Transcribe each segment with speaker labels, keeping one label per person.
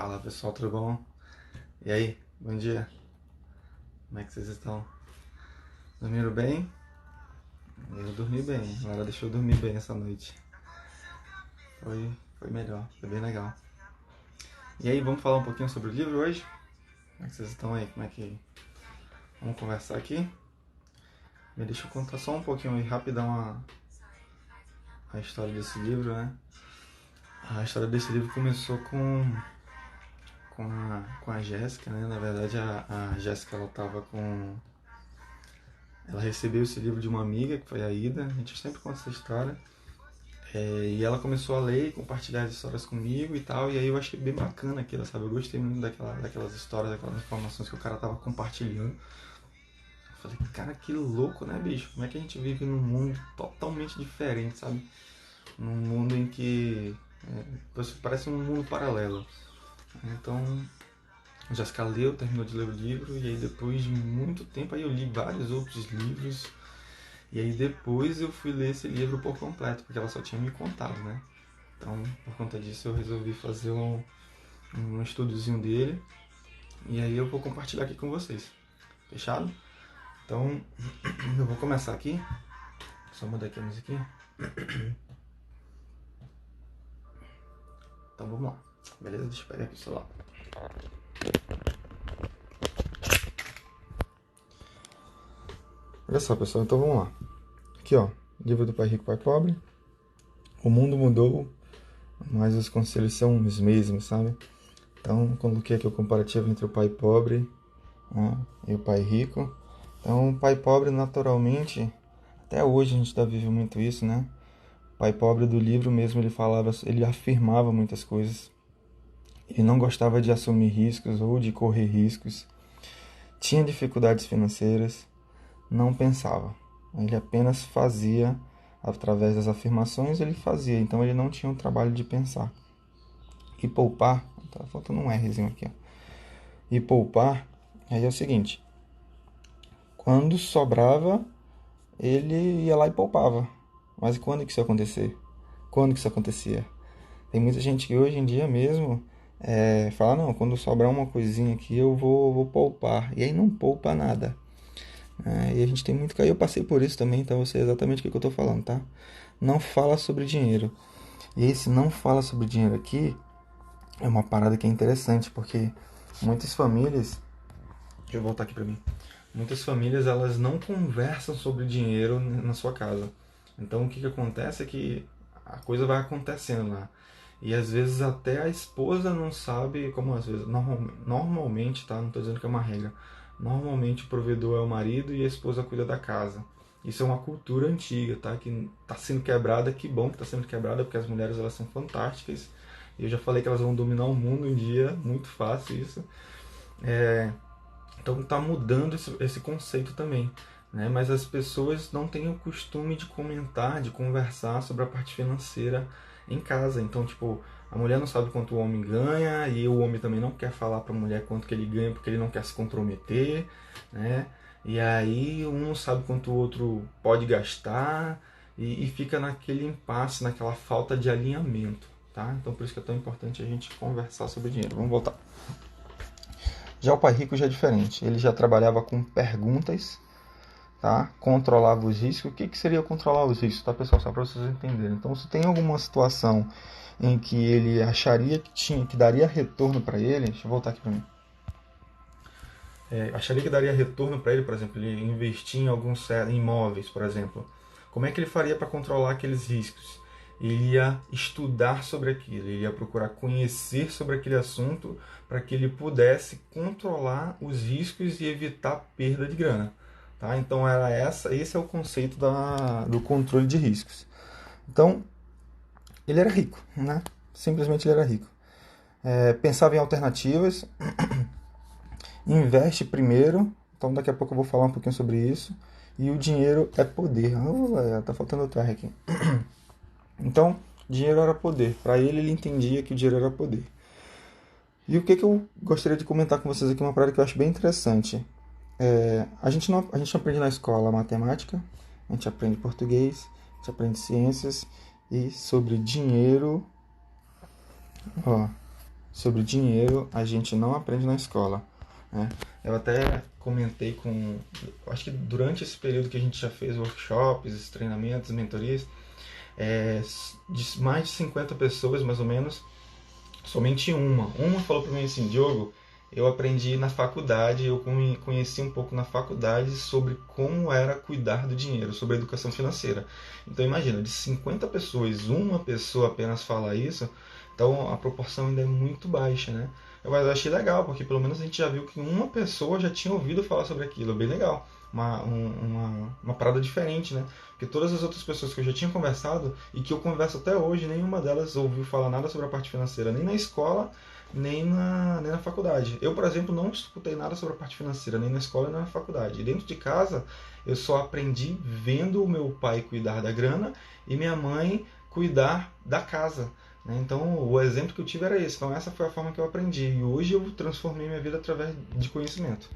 Speaker 1: Fala pessoal, tudo bom? E aí, bom dia? Como é que vocês estão? Dormiram bem? Eu dormi bem, a Lara deixou eu dormir bem essa noite. Foi melhor, foi bem legal. E aí, vamos falar um pouquinho sobre o livro hoje? Como é que vocês estão aí? Vamos conversar aqui? Deixa eu contar só um pouquinho aí, rapidão a história desse livro, né? A história desse livro começou com a Jéssica, né? Na verdade, a Jéssica, ela recebeu esse livro de uma amiga, que foi a Ida. A gente sempre conta essa história. E ela começou a ler e compartilhar as histórias comigo e tal. E aí eu achei bem bacana aquilo, sabe? Eu gostei muito daquelas histórias, daquelas informações que o cara tava compartilhando. Eu falei, cara, que louco, né, bicho? Como é que a gente vive num mundo totalmente diferente, sabe? Num mundo em que parece um mundo paralelo. Então, Jéssica leu, terminou de ler o livro. E aí depois de muito tempo, aí eu li vários outros livros. E aí depois eu fui ler esse livro por completo, porque ela só tinha me contado, né? Então, por conta disso, eu resolvi fazer um estudozinho dele. E aí eu vou compartilhar aqui com vocês. Fechado? Então, eu vou começar aqui. Só mudar aqui a musiquinha. Então, vamos lá. Beleza? Deixa eu pegar aqui o celular. Olha só, pessoal. Então, vamos lá. Aqui, ó. Livro do Pai Rico, Pai Pobre. O mundo mudou, mas os conselhos são os mesmos, sabe? Então, coloquei aqui o comparativo entre o pai pobre, né, e o pai rico. Então, o pai pobre, naturalmente, até hoje a gente está vivendo muito isso, né? O pai pobre do livro mesmo, ele afirmava muitas coisas. Ele não gostava de assumir riscos ou de correr riscos. Tinha dificuldades financeiras, não pensava. Ele apenas fazia, através das afirmações, ele fazia. Então, ele não tinha um trabalho de pensar. E poupar, tá faltando um Rzinho aqui, ó. E poupar, aí é o seguinte, quando sobrava, ele ia lá e poupava. Mas quando que isso ia acontecer? Quando que isso acontecia? Tem muita gente que hoje em dia mesmo fala, não, quando sobrar uma coisinha aqui eu vou poupar. E aí não poupa nada. E a gente tem muito que eu passei por isso também, então eu sei exatamente o que eu tô falando, tá? Não fala sobre dinheiro. E esse não fala sobre dinheiro aqui é uma parada que é interessante, porque muitas famílias... Deixa eu voltar aqui pra mim. Muitas famílias, elas não conversam sobre dinheiro na sua casa. Então, o que acontece é que a coisa vai acontecendo lá. E às vezes até a esposa não sabe, como às vezes, normalmente, tá? Não estou dizendo que é uma regra. Normalmente o provedor é o marido e a esposa cuida da casa. Isso é uma cultura antiga, tá? Que está sendo quebrada, que bom que está sendo quebrada, porque as mulheres, elas são fantásticas. E eu já falei que elas vão dominar o mundo um dia, muito fácil isso. Então está mudando esse conceito também. Né? Mas as pessoas não têm o costume de comentar, de conversar sobre a parte financeira em casa. Então, tipo, a mulher não sabe quanto o homem ganha e o homem também não quer falar para a mulher quanto que ele ganha porque ele não quer se comprometer, né? E aí um não sabe quanto o outro pode gastar e fica naquele impasse, naquela falta de alinhamento, tá? Então por isso que é tão importante a gente conversar sobre dinheiro. Vamos voltar. Já o pai rico já é diferente. Ele já trabalhava com perguntas, tá? Controlava os riscos. O que seria controlar os riscos, tá, pessoal? Só para vocês entenderem. Então, se tem alguma situação em que ele acharia que daria retorno para ele, deixa eu voltar aqui para mim. Acharia que daria retorno para ele, por exemplo, ele investir em alguns imóveis, por exemplo. Como é que ele faria para controlar aqueles riscos? Ele ia estudar sobre aquilo, ele ia procurar conhecer sobre aquele assunto para que ele pudesse controlar os riscos e evitar perda de grana. Tá? Então esse é o conceito do controle de riscos. Então, ele era rico, né? Simplesmente ele era rico. Pensava em alternativas, investe primeiro, então daqui a pouco eu vou falar um pouquinho sobre isso. E o dinheiro é poder. Tá faltando o TR aqui. Então, dinheiro era poder. Para ele entendia que o dinheiro era poder. E o que eu gostaria de comentar com vocês aqui, uma parada que eu acho bem interessante. A gente não aprende na escola matemática, a gente aprende português, a gente aprende ciências e sobre dinheiro. Ó, sobre dinheiro a gente não aprende na escola, né? Eu até comentei com, acho que durante esse período que a gente já fez workshops, treinamentos, mentorias, de mais de 50 pessoas, mais ou menos, somente uma falou para mim assim: Diogo, eu aprendi na faculdade, eu conheci um pouco na faculdade sobre como era cuidar do dinheiro, sobre a educação financeira. Então imagina, de 50 pessoas, uma pessoa apenas fala isso, então a proporção ainda é muito baixa, né? Mas eu achei legal, porque pelo menos a gente já viu que uma pessoa já tinha ouvido falar sobre aquilo, é bem legal. Uma parada diferente, né? Porque todas as outras pessoas que eu já tinha conversado e que eu converso até hoje, nenhuma delas ouviu falar nada sobre a parte financeira, nem na escola, nem na faculdade. Eu, por exemplo, não escutei nada sobre a parte financeira, nem na escola, nem na faculdade. E dentro de casa, eu só aprendi vendo o meu pai cuidar da grana e minha mãe cuidar da casa, né? Então, o exemplo que eu tive era esse. Então, essa foi a forma que eu aprendi. E hoje eu transformei minha vida através de conhecimento.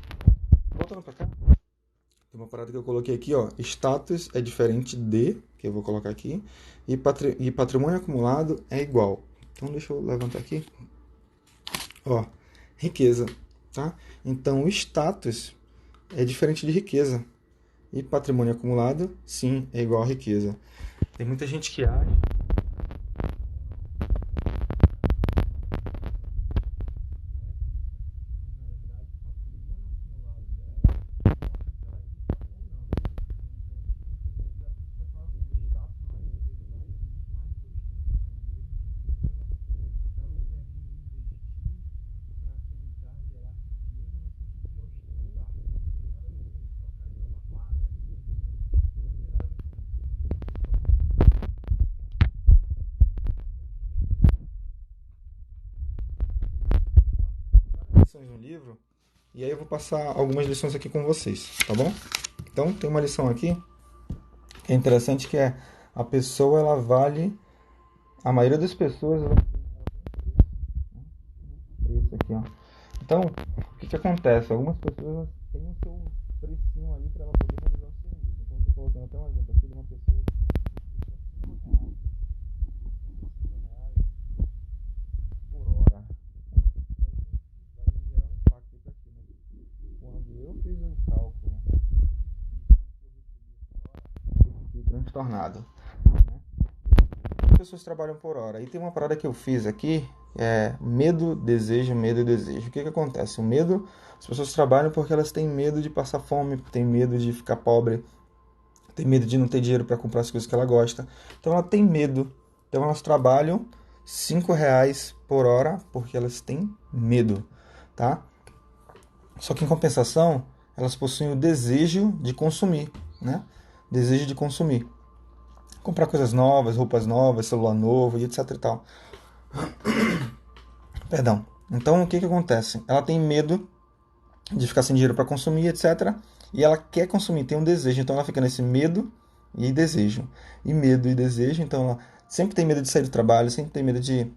Speaker 1: Voltando para cá, tem uma parada que eu coloquei aqui, ó. Status é diferente de, que eu vou colocar aqui, e patrimônio acumulado é igual. Então, deixa eu levantar aqui. Ó, riqueza, tá? Então, o status é diferente de riqueza. E patrimônio acumulado, sim, é igual a riqueza. Tem muita gente que acha. Lições no livro, e aí eu vou passar algumas lições aqui com vocês, tá bom? Então, tem uma lição aqui que é interessante, que é: a pessoa, ela vale, a maioria das pessoas, ela tem isso aqui, ó. Então, o que que acontece? Algumas pessoas, elas têm o seu precinho ali para ela poder realizar o serviço. Então, eu tô colocando até um exemplo aqui de uma pessoa que custa R$ 5 por hora. Vai gerar um impacto aqui, né? Quando eu fiz o cálculo eu fiquei transtornado, né? As pessoas trabalham por hora. E tem uma parada que eu fiz aqui, é medo, desejo, medo e desejo. O que que acontece? O medo, as pessoas trabalham porque elas têm medo de passar fome, têm medo de ficar pobre, têm medo de não ter dinheiro para comprar as coisas que ela gosta. Então ela tem medo. Então elas trabalham R$ 5 por hora porque elas têm medo, tá? Só que em compensação, elas possuem o desejo de consumir, né? Desejo de consumir. Comprar coisas novas, roupas novas, celular novo e etc e tal. Perdão. Então, o que que acontece? Ela tem medo de ficar sem dinheiro para consumir, etc. E ela quer consumir, tem um desejo. Então, ela fica nesse medo e desejo. E medo e desejo. Então, ela sempre tem medo de sair do trabalho, sempre tem medo de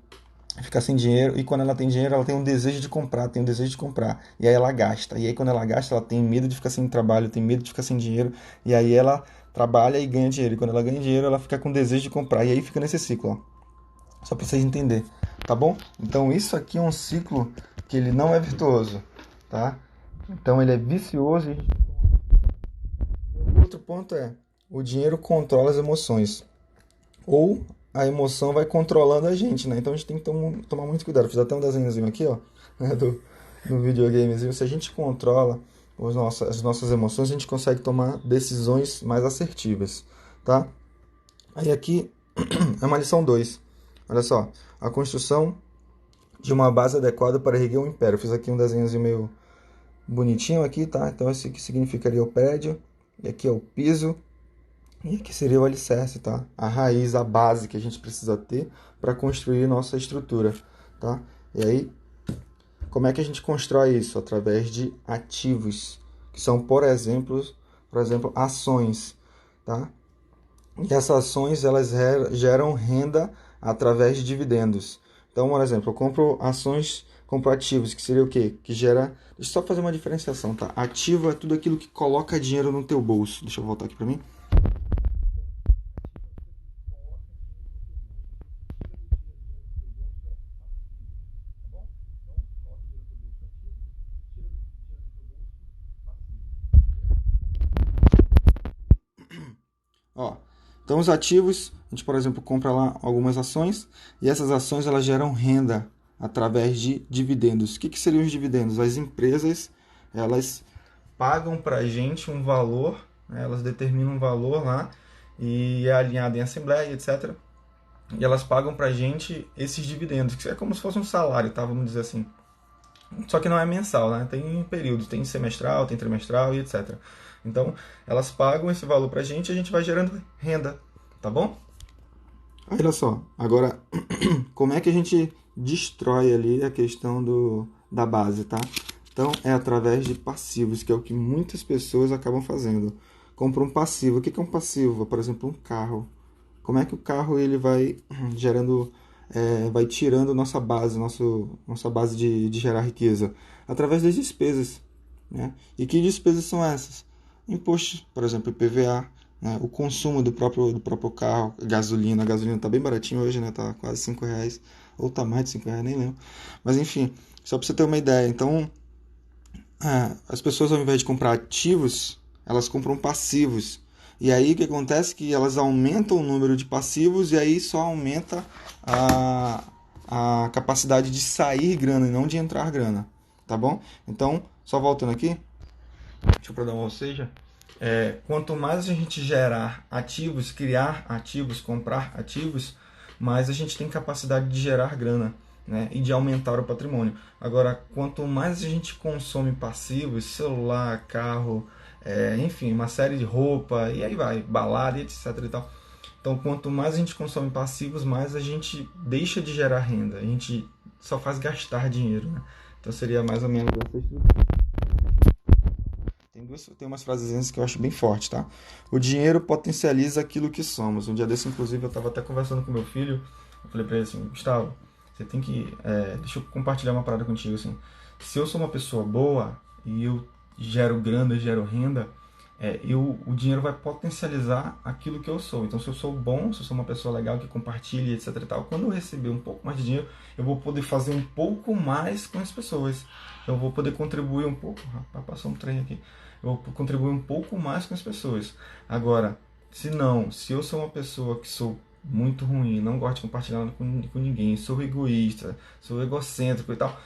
Speaker 1: ficar sem dinheiro. E quando ela tem dinheiro, ela tem um desejo de comprar, tem um desejo de comprar. E aí ela gasta. E aí, quando ela gasta, ela tem medo de ficar sem trabalho, tem medo de ficar sem dinheiro. E aí ela trabalha e ganha dinheiro. E quando ela ganha dinheiro, ela fica com desejo de comprar. E aí fica nesse ciclo, ó. Só para vocês entenderem, tá bom? Então isso aqui é um ciclo que ele não é virtuoso, tá? Então ele é vicioso. O outro ponto é: o dinheiro controla as emoções, ou a emoção vai controlando a gente, né? Então a gente tem que tomar muito cuidado. Fiz até um desenhozinho aqui, ó, né, do videogamezinho. Se a gente controla as nossas emoções, a gente consegue tomar decisões mais assertivas, tá? Aí aqui é uma lição 2. Olha só, a construção de uma base adequada para erguer um império. Eu fiz aqui um desenhozinho meio bonitinho aqui, tá? Então esse aqui significaria o prédio, e aqui é o piso, e aqui seria o alicerce, tá? A raiz, a base que a gente precisa ter para construir nossa estrutura, tá? E aí, como é que a gente constrói isso? Através de ativos, que são, por exemplo, ações, tá? E essas ações, elas geram renda através de dividendos. Então, por exemplo, eu compro ações, compro ativos, que seria o quê? Que gera... Deixa eu só fazer uma diferenciação, tá? Ativo é tudo aquilo que coloca dinheiro no teu bolso. Deixa eu voltar aqui para mim. Então, os ativos, a gente, por exemplo, compra lá algumas ações e essas ações elas geram renda através de dividendos. O que seriam os dividendos? As empresas, elas pagam para a gente um valor, né? Elas determinam um valor lá e é alinhado em assembleia, etc. E elas pagam para a gente esses dividendos, que é como se fosse um salário, tá? Vamos dizer assim. Só que não é mensal, né? Tem períodos, tem semestral, tem trimestral e etc. Então, elas pagam esse valor pra gente e a gente vai gerando renda, tá bom? Olha só, agora, como é que a gente destrói ali a questão da base, tá? Então, é através de passivos, que é o que muitas pessoas acabam fazendo. Compra um passivo. O que é um passivo? Por exemplo, um carro. Como é que o carro ele vai gerando, vai tirando nossa base de gerar riqueza? Através das despesas, né? E que despesas são essas? Imposto, por exemplo, IPVA, né? O consumo do próprio carro, gasolina. A gasolina está bem baratinho hoje, né? Tá quase R$ 5, ou tá mais de R$ 5, nem lembro. Mas enfim, só para você ter uma ideia. Então, as pessoas ao invés de comprar ativos, elas compram passivos. E aí o que acontece é que elas aumentam o número de passivos e aí só aumenta a capacidade de sair grana e não de entrar grana, tá bom? Então, só voltando aqui, deixa eu dar uma ou seja, quanto mais a gente gerar ativos, criar ativos, comprar ativos, mais a gente tem capacidade de gerar grana, né, e de aumentar o patrimônio. Agora, quanto mais a gente consome passivos, celular, carro, enfim, uma série de roupa, e aí vai, balada, etc e tal. Então, quanto mais a gente consome passivos, mais a gente deixa de gerar renda. A gente só faz gastar dinheiro, né? Então, seria mais ou menos essa estrutura. Tem umas frases que eu acho bem forte, tá? O dinheiro potencializa aquilo que somos. Um dia desse, inclusive, eu estava até conversando com meu filho. Eu falei para ele assim, Gustavo, você tem que... deixa eu compartilhar uma parada contigo, assim. Se eu sou uma pessoa boa e eu gero grana, gero renda, o dinheiro vai potencializar aquilo que eu sou. Então, se eu sou bom, se eu sou uma pessoa legal que compartilha, etc e tal, quando eu receber um pouco mais de dinheiro, eu vou poder fazer um pouco mais com as pessoas. Eu vou poder contribuir um pouco... Rapaz, passou um trem aqui. Eu vou contribuir um pouco mais com as pessoas. Agora, se eu sou uma pessoa que sou muito ruim, não gosto de compartilhar com ninguém, sou egoísta, sou egocêntrico e tal,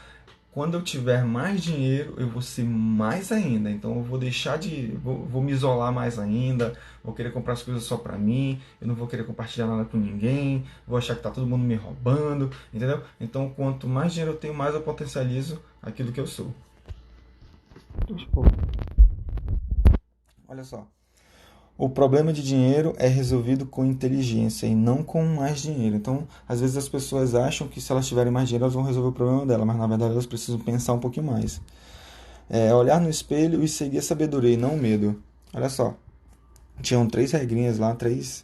Speaker 1: quando eu tiver mais dinheiro, eu vou ser mais ainda. Então eu vou deixar vou me isolar mais ainda, vou querer comprar as coisas só pra mim, eu não vou querer compartilhar nada com ninguém, vou achar que tá todo mundo me roubando, entendeu? Então quanto mais dinheiro eu tenho, mais eu potencializo aquilo que eu sou. Olha só. O problema de dinheiro é resolvido com inteligência e não com mais dinheiro. Então, às vezes as pessoas acham que se elas tiverem mais dinheiro, elas vão resolver o problema dela, mas na verdade elas precisam pensar um pouquinho mais. Olhar no espelho e seguir a sabedoria e não o medo. Olha só, tinham 3 regrinhas lá, 3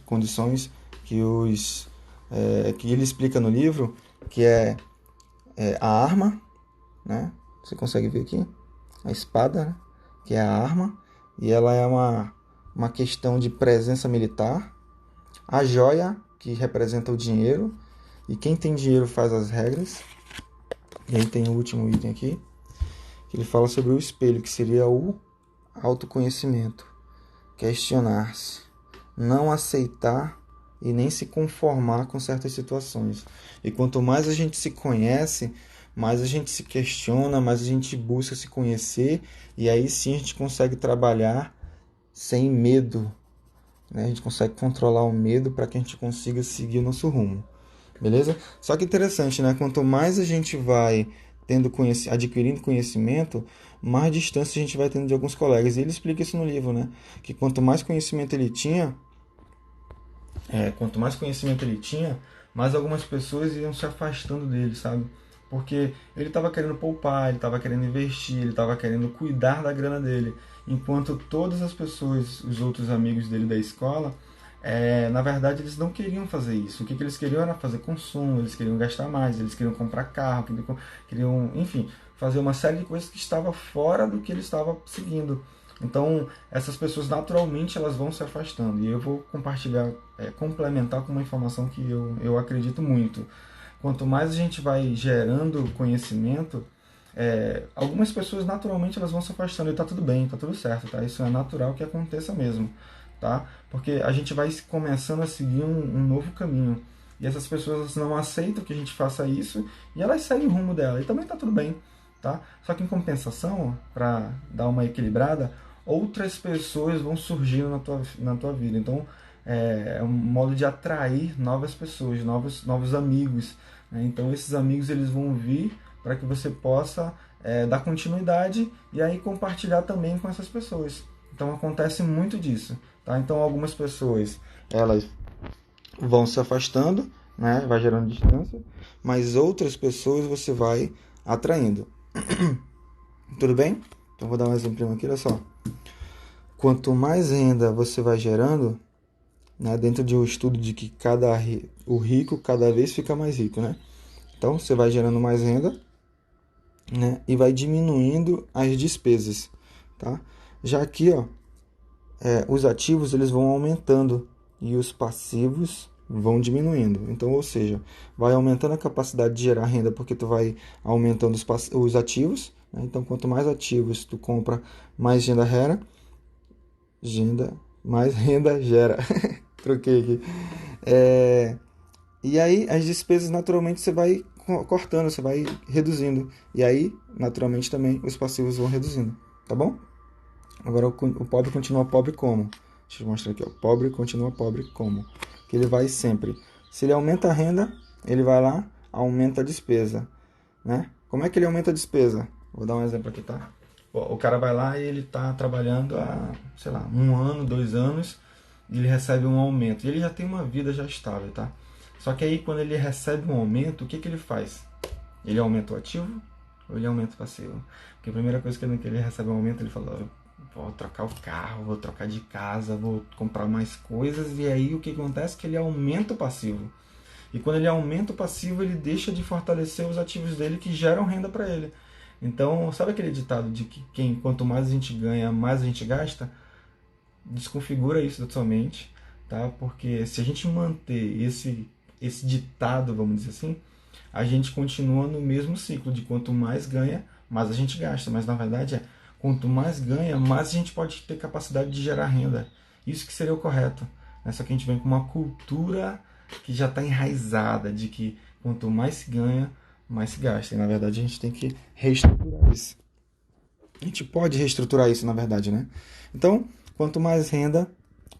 Speaker 1: condições que ele explica no livro, que a arma, né? Você consegue ver aqui? A espada, né? Que é a arma, e ela é uma questão de presença militar. A joia, que representa o dinheiro, e quem tem dinheiro faz as regras. E aí tem o último item aqui, que ele fala sobre o espelho, que seria o autoconhecimento. Questionar-se, não aceitar e nem se conformar com certas situações. E quanto mais a gente se conhece, mais a gente se questiona, mais a gente busca se conhecer, e aí sim a gente consegue trabalhar sem medo, né? A gente consegue controlar o medo para que a gente consiga seguir o nosso rumo, beleza? Só que interessante, né? Quanto mais a gente vai adquirindo conhecimento, mais distância a gente vai tendo de alguns colegas. E ele explica isso no livro, né? Que quanto mais conhecimento ele tinha, mais algumas pessoas iam se afastando dele, sabe? Porque ele estava querendo poupar, ele estava querendo investir, ele estava querendo cuidar da grana dele. Enquanto todas as pessoas, os outros amigos dele da escola, na verdade eles não queriam fazer isso. O que eles queriam era fazer consumo, eles queriam gastar mais, eles queriam comprar carro, queriam, enfim, fazer uma série de coisas que estava fora do que ele estava seguindo. Então, essas pessoas naturalmente elas vão se afastando. E eu vou compartilhar, complementar com uma informação que eu acredito muito. Quanto mais a gente vai gerando conhecimento, algumas pessoas naturalmente elas vão se afastando e tá tudo bem, tá tudo certo, tá? Isso é natural que aconteça mesmo. tá? Porque a gente vai começando a seguir um novo caminho. E essas pessoas não aceitam que a gente faça isso e elas seguem o rumo dela. E também tá tudo bem, tá? Só que em compensação, para dar uma equilibrada, outras pessoas vão surgindo na tua vida. Então, é um modo de atrair novas pessoas, novos amigos, né? Então, esses amigos eles vão vir para que você possa dar continuidade e aí compartilhar também com essas pessoas. Então, acontece muito disso, tá? Então, algumas pessoas, elas vão se afastando, né? Vai gerando distância, mas outras pessoas você vai atraindo. Tudo bem? Então, vou dar um exemplo aqui, olha só. Quanto mais renda você vai gerando, né, dentro de um estudo de que o rico cada vez fica mais rico, né? Então você vai gerando mais renda, né, e vai diminuindo as despesas, tá? Já aqui, ó, os ativos eles vão aumentando e os passivos vão diminuindo. Então, ou seja, vai aumentando a capacidade de gerar renda porque tu vai aumentando os ativos, né? Então, quanto mais ativos tu compra, mais renda mais renda gera. Troquei aqui. E aí as despesas naturalmente você vai cortando, você vai reduzindo. E aí, naturalmente, também os passivos vão reduzindo. Tá bom? Agora o pobre continua pobre como? Deixa eu mostrar aqui. Ó. O pobre continua pobre como? Que ele vai sempre. Se ele aumenta a renda, ele vai lá, aumenta a despesa. Né? Como é que ele aumenta a despesa? Vou dar um exemplo aqui, tá? O cara vai lá e ele tá trabalhando há, sei lá, 1 ano, 2 anos, e ele recebe um aumento. E ele já tem uma vida já estável, tá? Só que aí quando ele recebe um aumento, o que ele faz? Ele aumenta o ativo ou ele aumenta o passivo? Porque a primeira coisa que ele recebe um aumento, ele fala, vou trocar o carro, vou trocar de casa, vou comprar mais coisas, e aí o que acontece? Que ele aumenta o passivo. E quando ele aumenta o passivo, ele deixa de fortalecer os ativos dele que geram renda para ele. Então, sabe aquele ditado de que quanto mais a gente ganha, mais a gente gasta? Desconfigura isso da sua mente, tá? Porque se a gente manter esse ditado, vamos dizer assim, a gente continua no mesmo ciclo de quanto mais ganha, mais a gente gasta. Mas na verdade quanto mais ganha, mais a gente pode ter capacidade de gerar renda. Isso que seria o correto, né? Só que a gente vem com uma cultura que já está enraizada de que quanto mais se ganha, mais se gasta. E na verdade a gente tem que reestruturar isso. A gente pode reestruturar isso, na verdade, né? Então, quanto mais renda,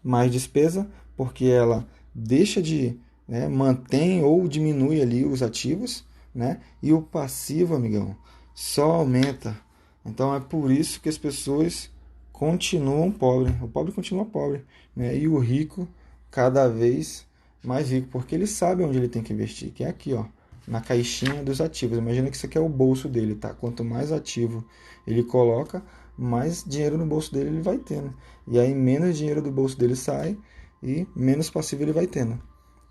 Speaker 1: mais despesa, porque ela deixa de, né, mantém ou diminui ali os ativos, né? E o passivo, amigão, só aumenta. Então é por isso que as pessoas continuam pobres. O pobre continua pobre, né? E o rico cada vez mais rico, porque ele sabe onde ele tem que investir, que é aqui, ó, na caixinha dos ativos. Imagina que isso aqui é o bolso dele, tá? Quanto mais ativo ele coloca, mais dinheiro no bolso dele ele vai tendo. E aí menos dinheiro do bolso dele sai e menos passivo ele vai tendo.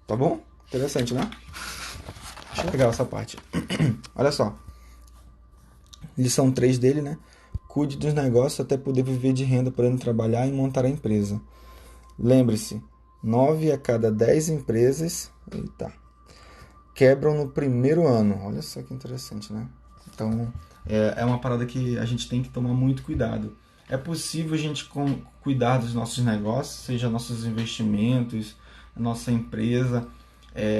Speaker 1: Tá bom? Interessante, né? Acho legal essa parte. Olha só. Lição 3 dele, né? Cuide dos negócios até poder viver de renda, podendo trabalhar e montar a empresa. Lembre-se, 9 a cada 10 empresas quebram no primeiro ano. Olha só que interessante, né? Então, é uma parada que a gente tem que tomar muito cuidado. É possível a gente cuidar dos nossos negócios, seja nossos investimentos, nossa empresa,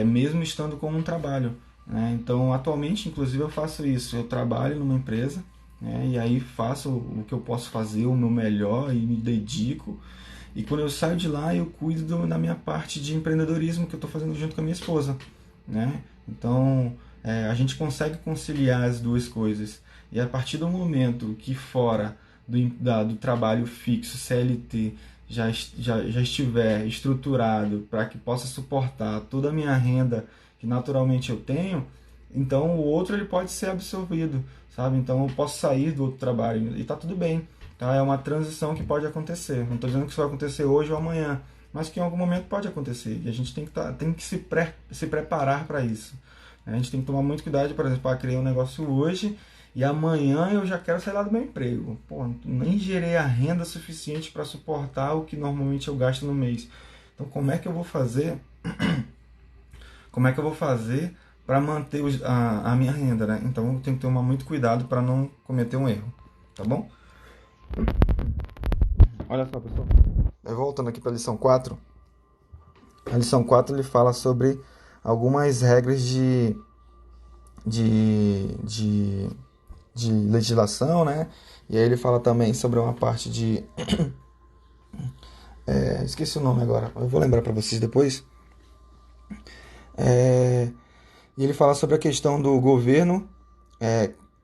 Speaker 1: mesmo estando com um trabalho, né? Então, atualmente, inclusive, eu faço isso. Eu trabalho numa empresa, né? E aí faço o que eu posso fazer, o meu melhor, e me dedico. E quando eu saio de lá, eu cuido da minha parte de empreendedorismo que eu estou fazendo junto com a minha esposa, né? Então, a gente consegue conciliar as duas coisas. E a partir do momento que fora do trabalho fixo, CLT, já estiver estruturado para que possa suportar toda a minha renda que naturalmente eu tenho, então o outro ele pode ser absorvido, sabe? Então eu posso sair do outro trabalho e está tudo bem. Tá? É uma transição que pode acontecer. Não estou dizendo que isso vai acontecer hoje ou amanhã, mas que em algum momento pode acontecer. E a gente tem que se preparar para isso. A gente tem que tomar muito cuidado, por exemplo, para criar um negócio hoje e amanhã eu já quero sair lá do meu emprego. Pô, nem gerei a renda suficiente para suportar o que normalmente eu gasto no mês. Então, como é que eu vou fazer? Como é que eu vou fazer para manter a minha renda, né? Então, eu tenho que tomar muito cuidado para não cometer um erro, tá bom? Olha só, pessoal. Voltando aqui para a lição 4. A lição 4 ele fala sobre algumas regras de, de, de legislação, né? E aí ele fala também sobre uma parte de... esqueci o nome agora, eu vou lembrar para vocês depois. E ele fala sobre a questão do governo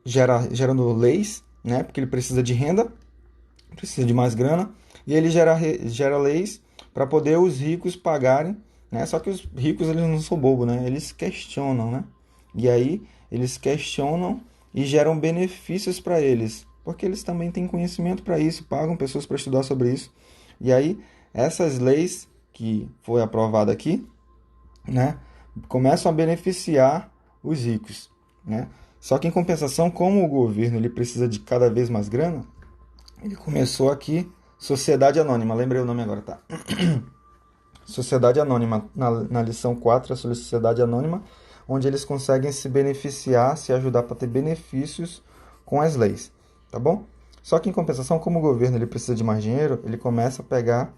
Speaker 1: gerando leis, né? Porque ele precisa de renda, precisa de mais grana, e ele gera leis para poder os ricos pagarem, né? Só que os ricos eles não são bobos, né? Eles questionam, né? E aí eles questionam e geram benefícios para eles, porque eles também têm conhecimento para isso, pagam pessoas para estudar sobre isso. E aí essas leis que foi aprovada aqui, né, começam a beneficiar os ricos, né? Só que em compensação, como o governo ele precisa de cada vez mais grana, ele começou aqui Sociedade Anônima, lembrei o nome agora, tá? Sociedade Anônima, na lição 4, a Sociedade Anônima, onde eles conseguem se beneficiar, se ajudar para ter benefícios com as leis, tá bom? Só que em compensação, como o governo ele precisa de mais dinheiro, ele começa a pegar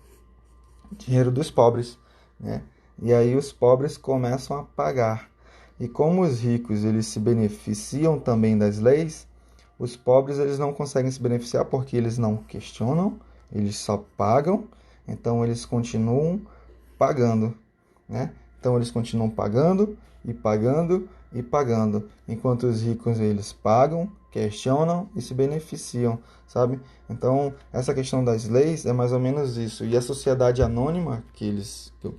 Speaker 1: dinheiro dos pobres, né? E aí os pobres começam a pagar. E como os ricos eles se beneficiam também das leis, os pobres eles não conseguem se beneficiar porque eles não questionam, eles só pagam, então eles continuam pagando, né? Então eles continuam pagando e pagando e pagando, enquanto os ricos eles pagam, questionam e se beneficiam, sabe? Então essa questão das leis é mais ou menos isso. E a sociedade anônima que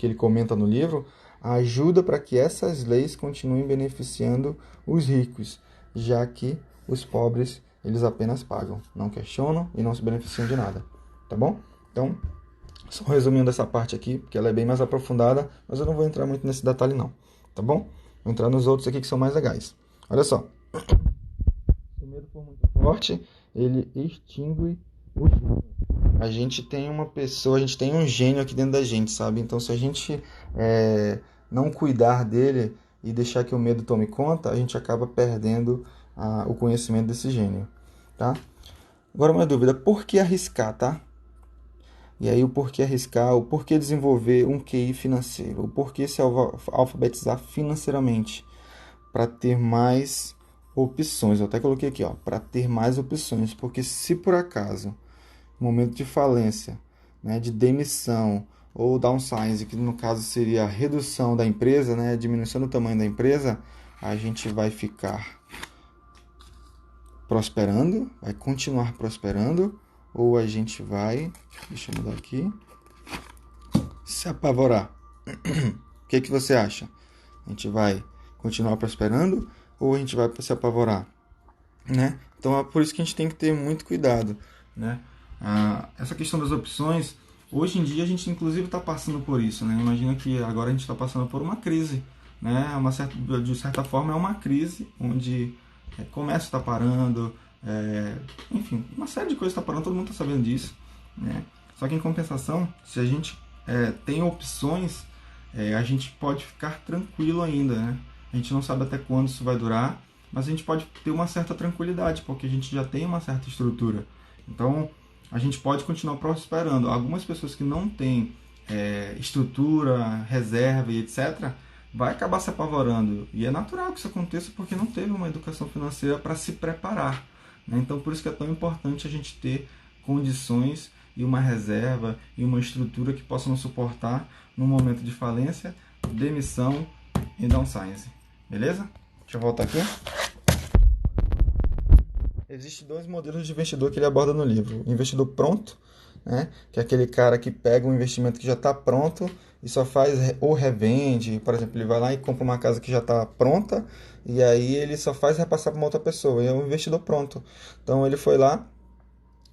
Speaker 1: ele comenta no livro ajuda para que essas leis continuem beneficiando os ricos, já que os pobres eles apenas pagam, não questionam e não se beneficiam de nada, tá bom? Então só resumindo essa parte aqui, porque ela é bem mais aprofundada, mas eu não vou entrar muito nesse detalhe não, tá bom? Vou entrar nos outros aqui que são mais legais. Olha só. Se o medo for muito forte, ele extingue o gênio. A gente tem uma pessoa, a gente tem um gênio aqui dentro da gente, sabe? Então se a gente não cuidar dele e deixar que o medo tome conta, a gente acaba perdendo o conhecimento desse gênio, tá? Agora uma dúvida, por que arriscar, tá? E aí o porquê arriscar, o porquê desenvolver um QI financeiro, o porquê se alfabetizar financeiramente, para ter mais opções. Eu até coloquei aqui, ó, para ter mais opções, porque se por acaso, no momento de falência, né, de demissão ou downsizing, que no caso seria a redução da empresa, né, diminuição do tamanho da empresa, a gente vai ficar prosperando, vai continuar prosperando, ou a gente vai, deixa eu mudar aqui, se apavorar. O que você acha? A gente vai continuar prosperando ou a gente vai se apavorar, né? Então é por isso que a gente tem que ter muito cuidado, né? Essa questão das opções, hoje em dia a gente inclusive está passando por isso, né? Imagina que agora a gente está passando por uma crise, né? De certa forma é uma crise onde comércio está parando, enfim, uma série de coisas está parando, todo mundo está sabendo disso, né? Só que em compensação, se a gente tem opções, a gente pode ficar tranquilo ainda, né? A gente não sabe até quando isso vai durar, mas a gente pode ter uma certa tranquilidade, porque a gente já tem uma certa estrutura. Então, a gente pode continuar prosperando. Algumas pessoas que não têm estrutura, reserva e etc., vai acabar se apavorando. E é natural que isso aconteça porque não teve uma educação financeira para se preparar, né? Então, por isso que é tão importante a gente ter condições e uma reserva e uma estrutura que possa nos suportar no momento de falência, demissão e downsizing. Beleza? Deixa eu voltar aqui. Existem dois modelos de investidor que ele aborda no livro. O investidor pronto, né, que é aquele cara que pega um investimento que já está pronto e só faz ou revende. Por exemplo, ele vai lá e compra uma casa que já está pronta e aí ele só faz repassar para uma outra pessoa. E é um investidor pronto. Então ele foi lá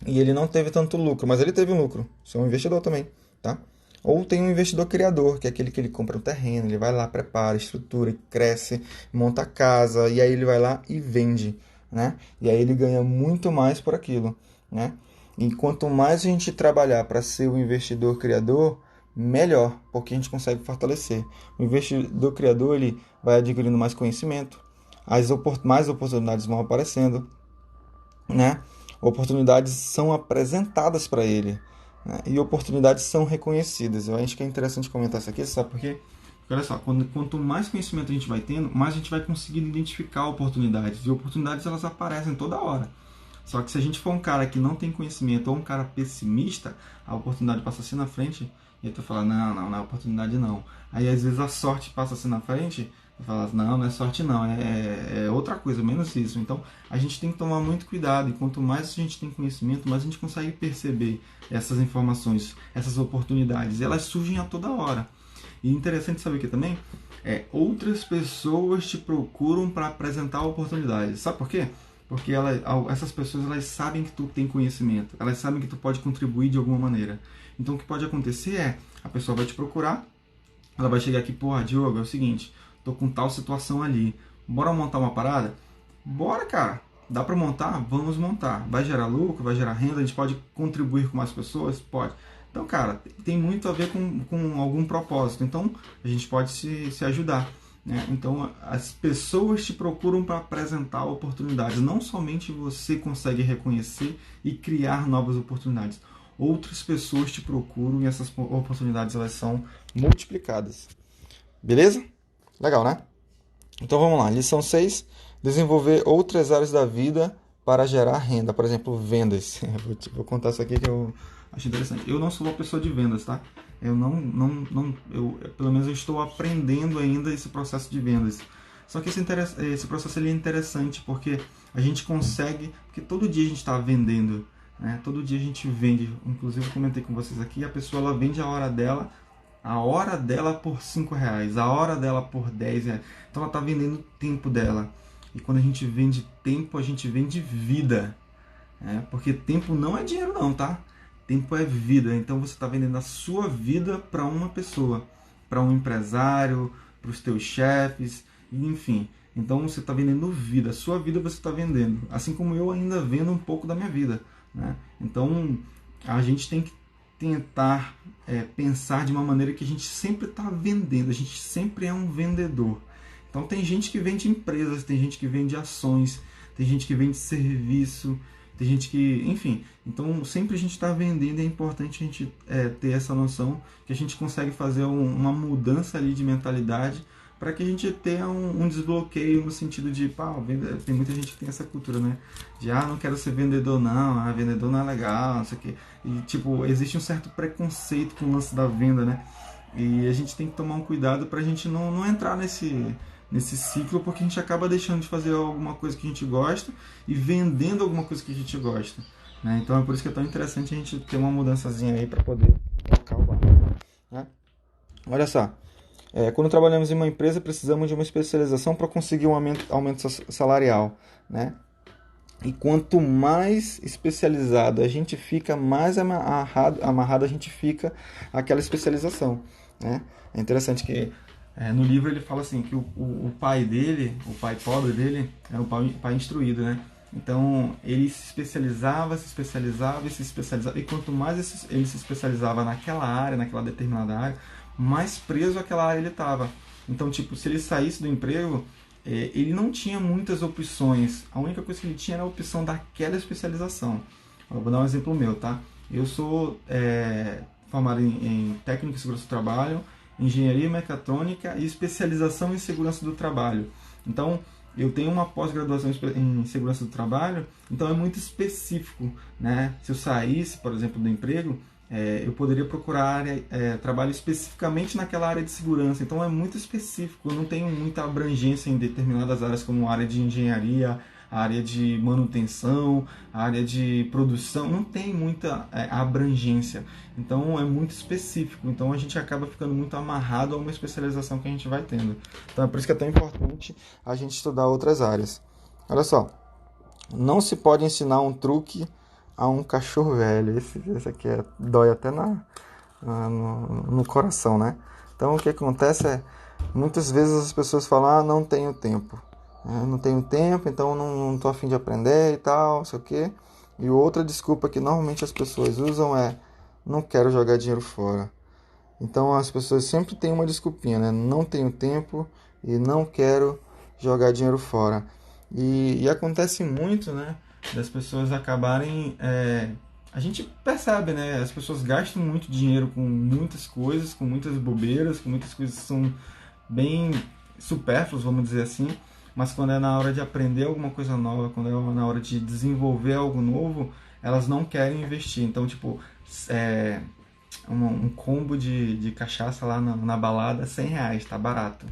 Speaker 1: e ele não teve tanto lucro, mas ele teve um lucro. Isso é um investidor também, tá? Ou tem um investidor criador, que é aquele que ele compra um terreno, ele vai lá, prepara, estrutura, cresce, monta a casa, e aí ele vai lá e vende, né? E aí ele ganha muito mais por aquilo, né? E quanto mais a gente trabalhar para ser o investidor criador, melhor, porque a gente consegue fortalecer. O investidor criador, ele vai adquirindo mais conhecimento, mais oportunidades vão aparecendo, né? Oportunidades são apresentadas para ele. né? E oportunidades são reconhecidas. Eu acho que é interessante comentar isso aqui, sabe por quê? Porque olha só, quanto mais conhecimento a gente vai tendo, mais a gente vai conseguindo identificar oportunidades. E oportunidades elas aparecem toda hora. Só que se a gente for um cara que não tem conhecimento ou um cara pessimista, a oportunidade passa assim na frente e tu fala, não é oportunidade não. Aí às vezes a sorte passa assim na frente e fala, não é sorte não, é outra coisa, menos isso. Então a gente tem que tomar muito cuidado e quanto mais a gente tem conhecimento, mais a gente consegue perceber essas informações, essas oportunidades. Elas surgem a toda hora. E interessante saber que também outras pessoas te procuram para apresentar oportunidades. Sabe por quê? Porque essas pessoas elas sabem que tu tem conhecimento, elas sabem que tu pode contribuir de alguma maneira. Então o que pode acontecer é, a pessoa vai te procurar, ela vai chegar aqui, porra, Diogo, é o seguinte, tô com tal situação ali, bora montar uma parada? Bora, cara, dá pra montar? Vamos montar. Vai gerar lucro, vai gerar renda, a gente pode contribuir com mais pessoas? Pode. Então, cara, tem muito a ver com algum propósito, então a gente pode se ajudar. Né? Então, as pessoas te procuram para apresentar oportunidades. Não somente você consegue reconhecer e criar novas oportunidades. Outras pessoas te procuram e essas oportunidades elas são multiplicadas. Beleza? Legal, né? Então vamos lá. Lição 6. Desenvolver outras áreas da vida para gerar renda. Por exemplo, vendas. Vou contar isso aqui que eu acho interessante. Eu não sou uma pessoa de vendas, tá? Eu pelo menos eu estou aprendendo ainda esse processo de vendas. Só que esse processo ele é interessante porque a gente consegue, porque todo dia a gente está vendendo, né? Todo dia a gente vende. Inclusive eu comentei com vocês aqui, a pessoa ela vende a hora dela por R$5, a hora dela por R$10. Então ela está vendendo o tempo dela. E quando a gente vende tempo, a gente vende vida. Porque tempo não é dinheiro não, tá? Tempo é vida. Então você está vendendo a sua vida para uma pessoa, para um empresário, para os teus chefes, enfim. Então você está vendendo vida, a sua vida você está vendendo. Assim como eu ainda vendo um pouco da minha vida. Né? Então a gente tem que tentar pensar de uma maneira que a gente sempre está vendendo, a gente sempre é um vendedor. Então tem gente que vende empresas, tem gente que vende ações, tem gente que vende serviço, tem gente que, enfim, então sempre a gente está vendendo e é importante a gente ter essa noção que a gente consegue fazer uma mudança ali de mentalidade para que a gente tenha um desbloqueio no sentido de, tem muita gente que tem essa cultura, né? De, não quero ser vendedor não, vendedor não é legal, não sei o quê. E, tipo, existe um certo preconceito com o lance da venda, né? E a gente tem que tomar um cuidado para a gente não entrar nesse ciclo, porque a gente acaba deixando de fazer alguma coisa que a gente gosta e vendendo alguma coisa que a gente gosta. Né? Então é por isso que é tão interessante a gente ter uma mudançazinha aí para poder tocar o barco. Né? Olha só, quando trabalhamos em uma empresa precisamos de uma especialização para conseguir um aumento salarial. Né? E quanto mais especializado a gente fica, mais amarrado a gente fica àquela especialização. Né? É interessante que no livro ele fala assim que o pai dele, o pai pobre dele, era um pai instruído, né? Então ele se especializava e se especializava. E quanto mais ele se especializava naquela área, naquela determinada área, mais preso àquela área ele estava. Então, tipo, se ele saísse do emprego, ele não tinha muitas opções. A única coisa que ele tinha era a opção daquela especialização. Eu vou dar um exemplo meu, tá? Eu sou formado em técnico de segurança do trabalho, engenharia mecatrônica e especialização em segurança do trabalho. Então, eu tenho uma pós-graduação em segurança do trabalho, então é muito específico. Né? Se eu saísse, por exemplo, do emprego, eu poderia procurar trabalho especificamente naquela área de segurança. Então é muito específico, eu não tenho muita abrangência em determinadas áreas, como a área de engenharia, a área de manutenção, a área de produção, não tem muita abrangência. Então é muito específico, então a gente acaba ficando muito amarrado a uma especialização que a gente vai tendo. Então é por isso que é tão importante a gente estudar outras áreas. Olha só, não se pode ensinar um truque a um cachorro velho. Esse aqui dói até no coração, né? Então o que acontece muitas vezes as pessoas falam, não tenho tempo. Não tenho tempo, então não estou a fim de aprender e tal, não sei o quê. E outra desculpa que normalmente as pessoas usam não quero jogar dinheiro fora. Então as pessoas sempre têm uma desculpinha, né? Não tenho tempo e não quero jogar dinheiro fora. E acontece muito, né? Das pessoas acabarem a gente percebe, né? As pessoas gastam muito dinheiro com muitas coisas, com muitas bobeiras, com muitas coisas que são bem supérfluas, vamos dizer assim, mas quando é na hora de aprender alguma coisa nova, quando é na hora de desenvolver algo novo, elas não querem investir. Então, tipo, é, um combo de cachaça lá na balada, R$ 100, tá barato,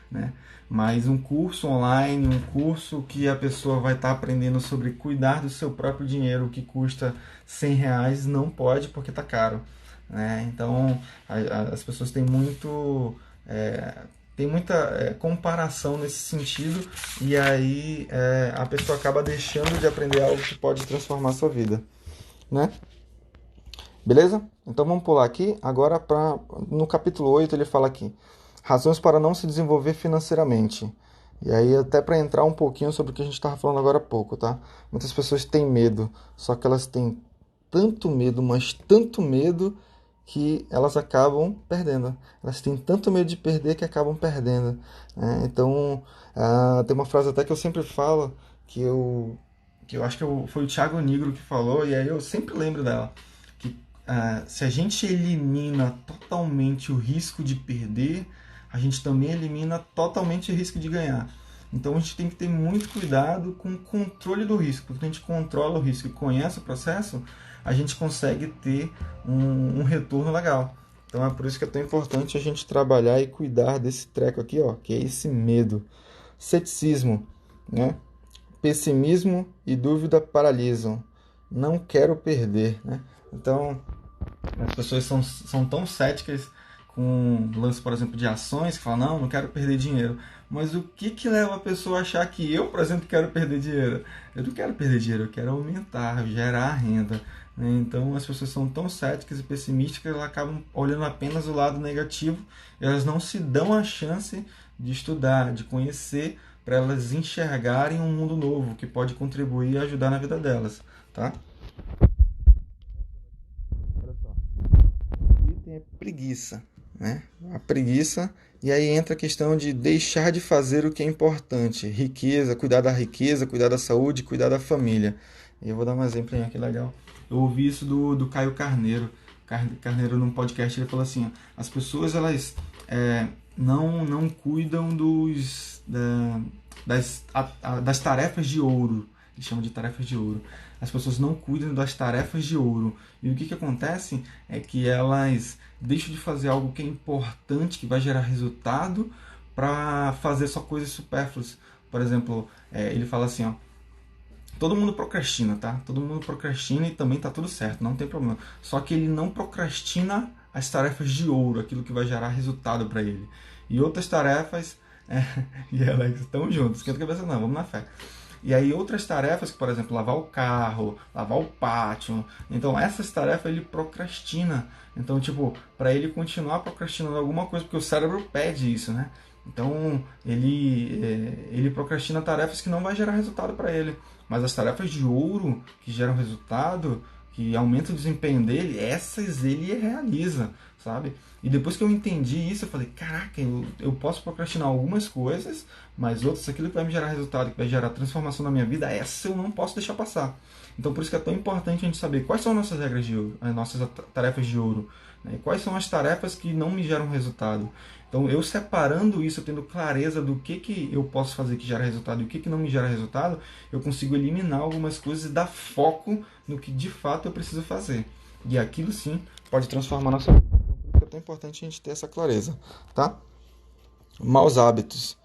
Speaker 1: né? Mas um curso online, um curso que a pessoa vai estar aprendendo sobre cuidar do seu próprio dinheiro, que custa R$ 100, não pode porque tá caro, né? Então, as pessoas têm muito... tem muita comparação nesse sentido, e aí a pessoa acaba deixando de aprender algo que pode transformar a sua vida, né? Beleza? Então vamos pular aqui. Agora no capítulo 8 ele fala aqui: razões para não se desenvolver financeiramente. E aí até para entrar um pouquinho sobre o que a gente estava falando agora há pouco, tá? Muitas pessoas têm medo, só que elas têm tanto medo, mas tanto medo que elas acabam perdendo. Elas têm tanto medo de perder que acabam perdendo, né? Então, tem uma frase até que eu sempre falo, que eu acho que foi o Thiago Nigro que falou, e aí eu sempre lembro dela, que se a gente elimina totalmente o risco de perder, a gente também elimina totalmente o risco de ganhar. Então a gente tem que ter muito cuidado com o controle do risco. Quando a gente controla o risco e conhece o processo, a gente consegue ter um retorno legal. Então é por isso que é tão importante a gente trabalhar e cuidar desse treco aqui, ó, que é esse medo. Ceticismo, né? Pessimismo e dúvida paralisam. Não quero perder, né? Então, as pessoas são tão céticas com o lance, por exemplo, de ações, que falam, não quero perder dinheiro. Mas o que leva a pessoa a achar que eu, por exemplo, quero perder dinheiro? Eu não quero perder dinheiro, eu quero aumentar, gerar renda, né? Então, as pessoas são tão céticas e pessimistas que elas acabam olhando apenas o lado negativo, e elas não se dão a chance de estudar, de conhecer, para elas enxergarem um mundo novo que pode contribuir e ajudar na vida delas, tá? Olha só. O item é preguiça, né? A preguiça, e aí entra a questão de deixar de fazer o que é importante. Riqueza, cuidar da saúde, cuidar da família. E eu vou dar um exemplo aqui legal. Eu ouvi isso do Caio Carneiro. Carneiro, num podcast, ele falou assim, ó, as pessoas, elas não cuidam das tarefas de ouro. Eles chamam de tarefas de ouro. As pessoas não cuidam das tarefas de ouro. E o que acontece é que elas deixam de fazer algo que é importante, que vai gerar resultado, para fazer só coisas supérfluas. Por exemplo, ele fala assim, ó, todo mundo procrastina, tá? Todo mundo procrastina e também tá tudo certo, não tem problema. Só que ele não procrastina as tarefas de ouro, aquilo que vai gerar resultado para ele. E outras tarefas, e elas estão juntas, esquenta a cabeça não, vamos na fé. E aí outras tarefas, que por exemplo, lavar o carro, lavar o pátio, então essas tarefas ele procrastina. Então, tipo, para ele continuar procrastinando alguma coisa, porque o cérebro pede isso, né? Então, ele procrastina tarefas que não vai gerar resultado para ele. Mas as tarefas de ouro, que geram resultado, que aumentam o desempenho dele, essas ele realiza, sabe? E depois que eu entendi isso, eu falei, caraca, eu posso procrastinar algumas coisas, mas outras, aquilo que vai me gerar resultado, que vai gerar transformação na minha vida, essa eu não posso deixar passar. Então por isso que é tão importante a gente saber quais são as nossas regras de ouro, as nossas tarefas de ouro, né? Quais são as tarefas que não me geram resultado. Então eu separando isso, eu tendo clareza do que eu posso fazer que gera resultado e o que não me gera resultado, eu consigo eliminar algumas coisas e dar foco no que de fato eu preciso fazer. E aquilo sim pode transformar a nossa vida. Então, por isso que é tão importante a gente ter essa clareza, tá? Maus hábitos.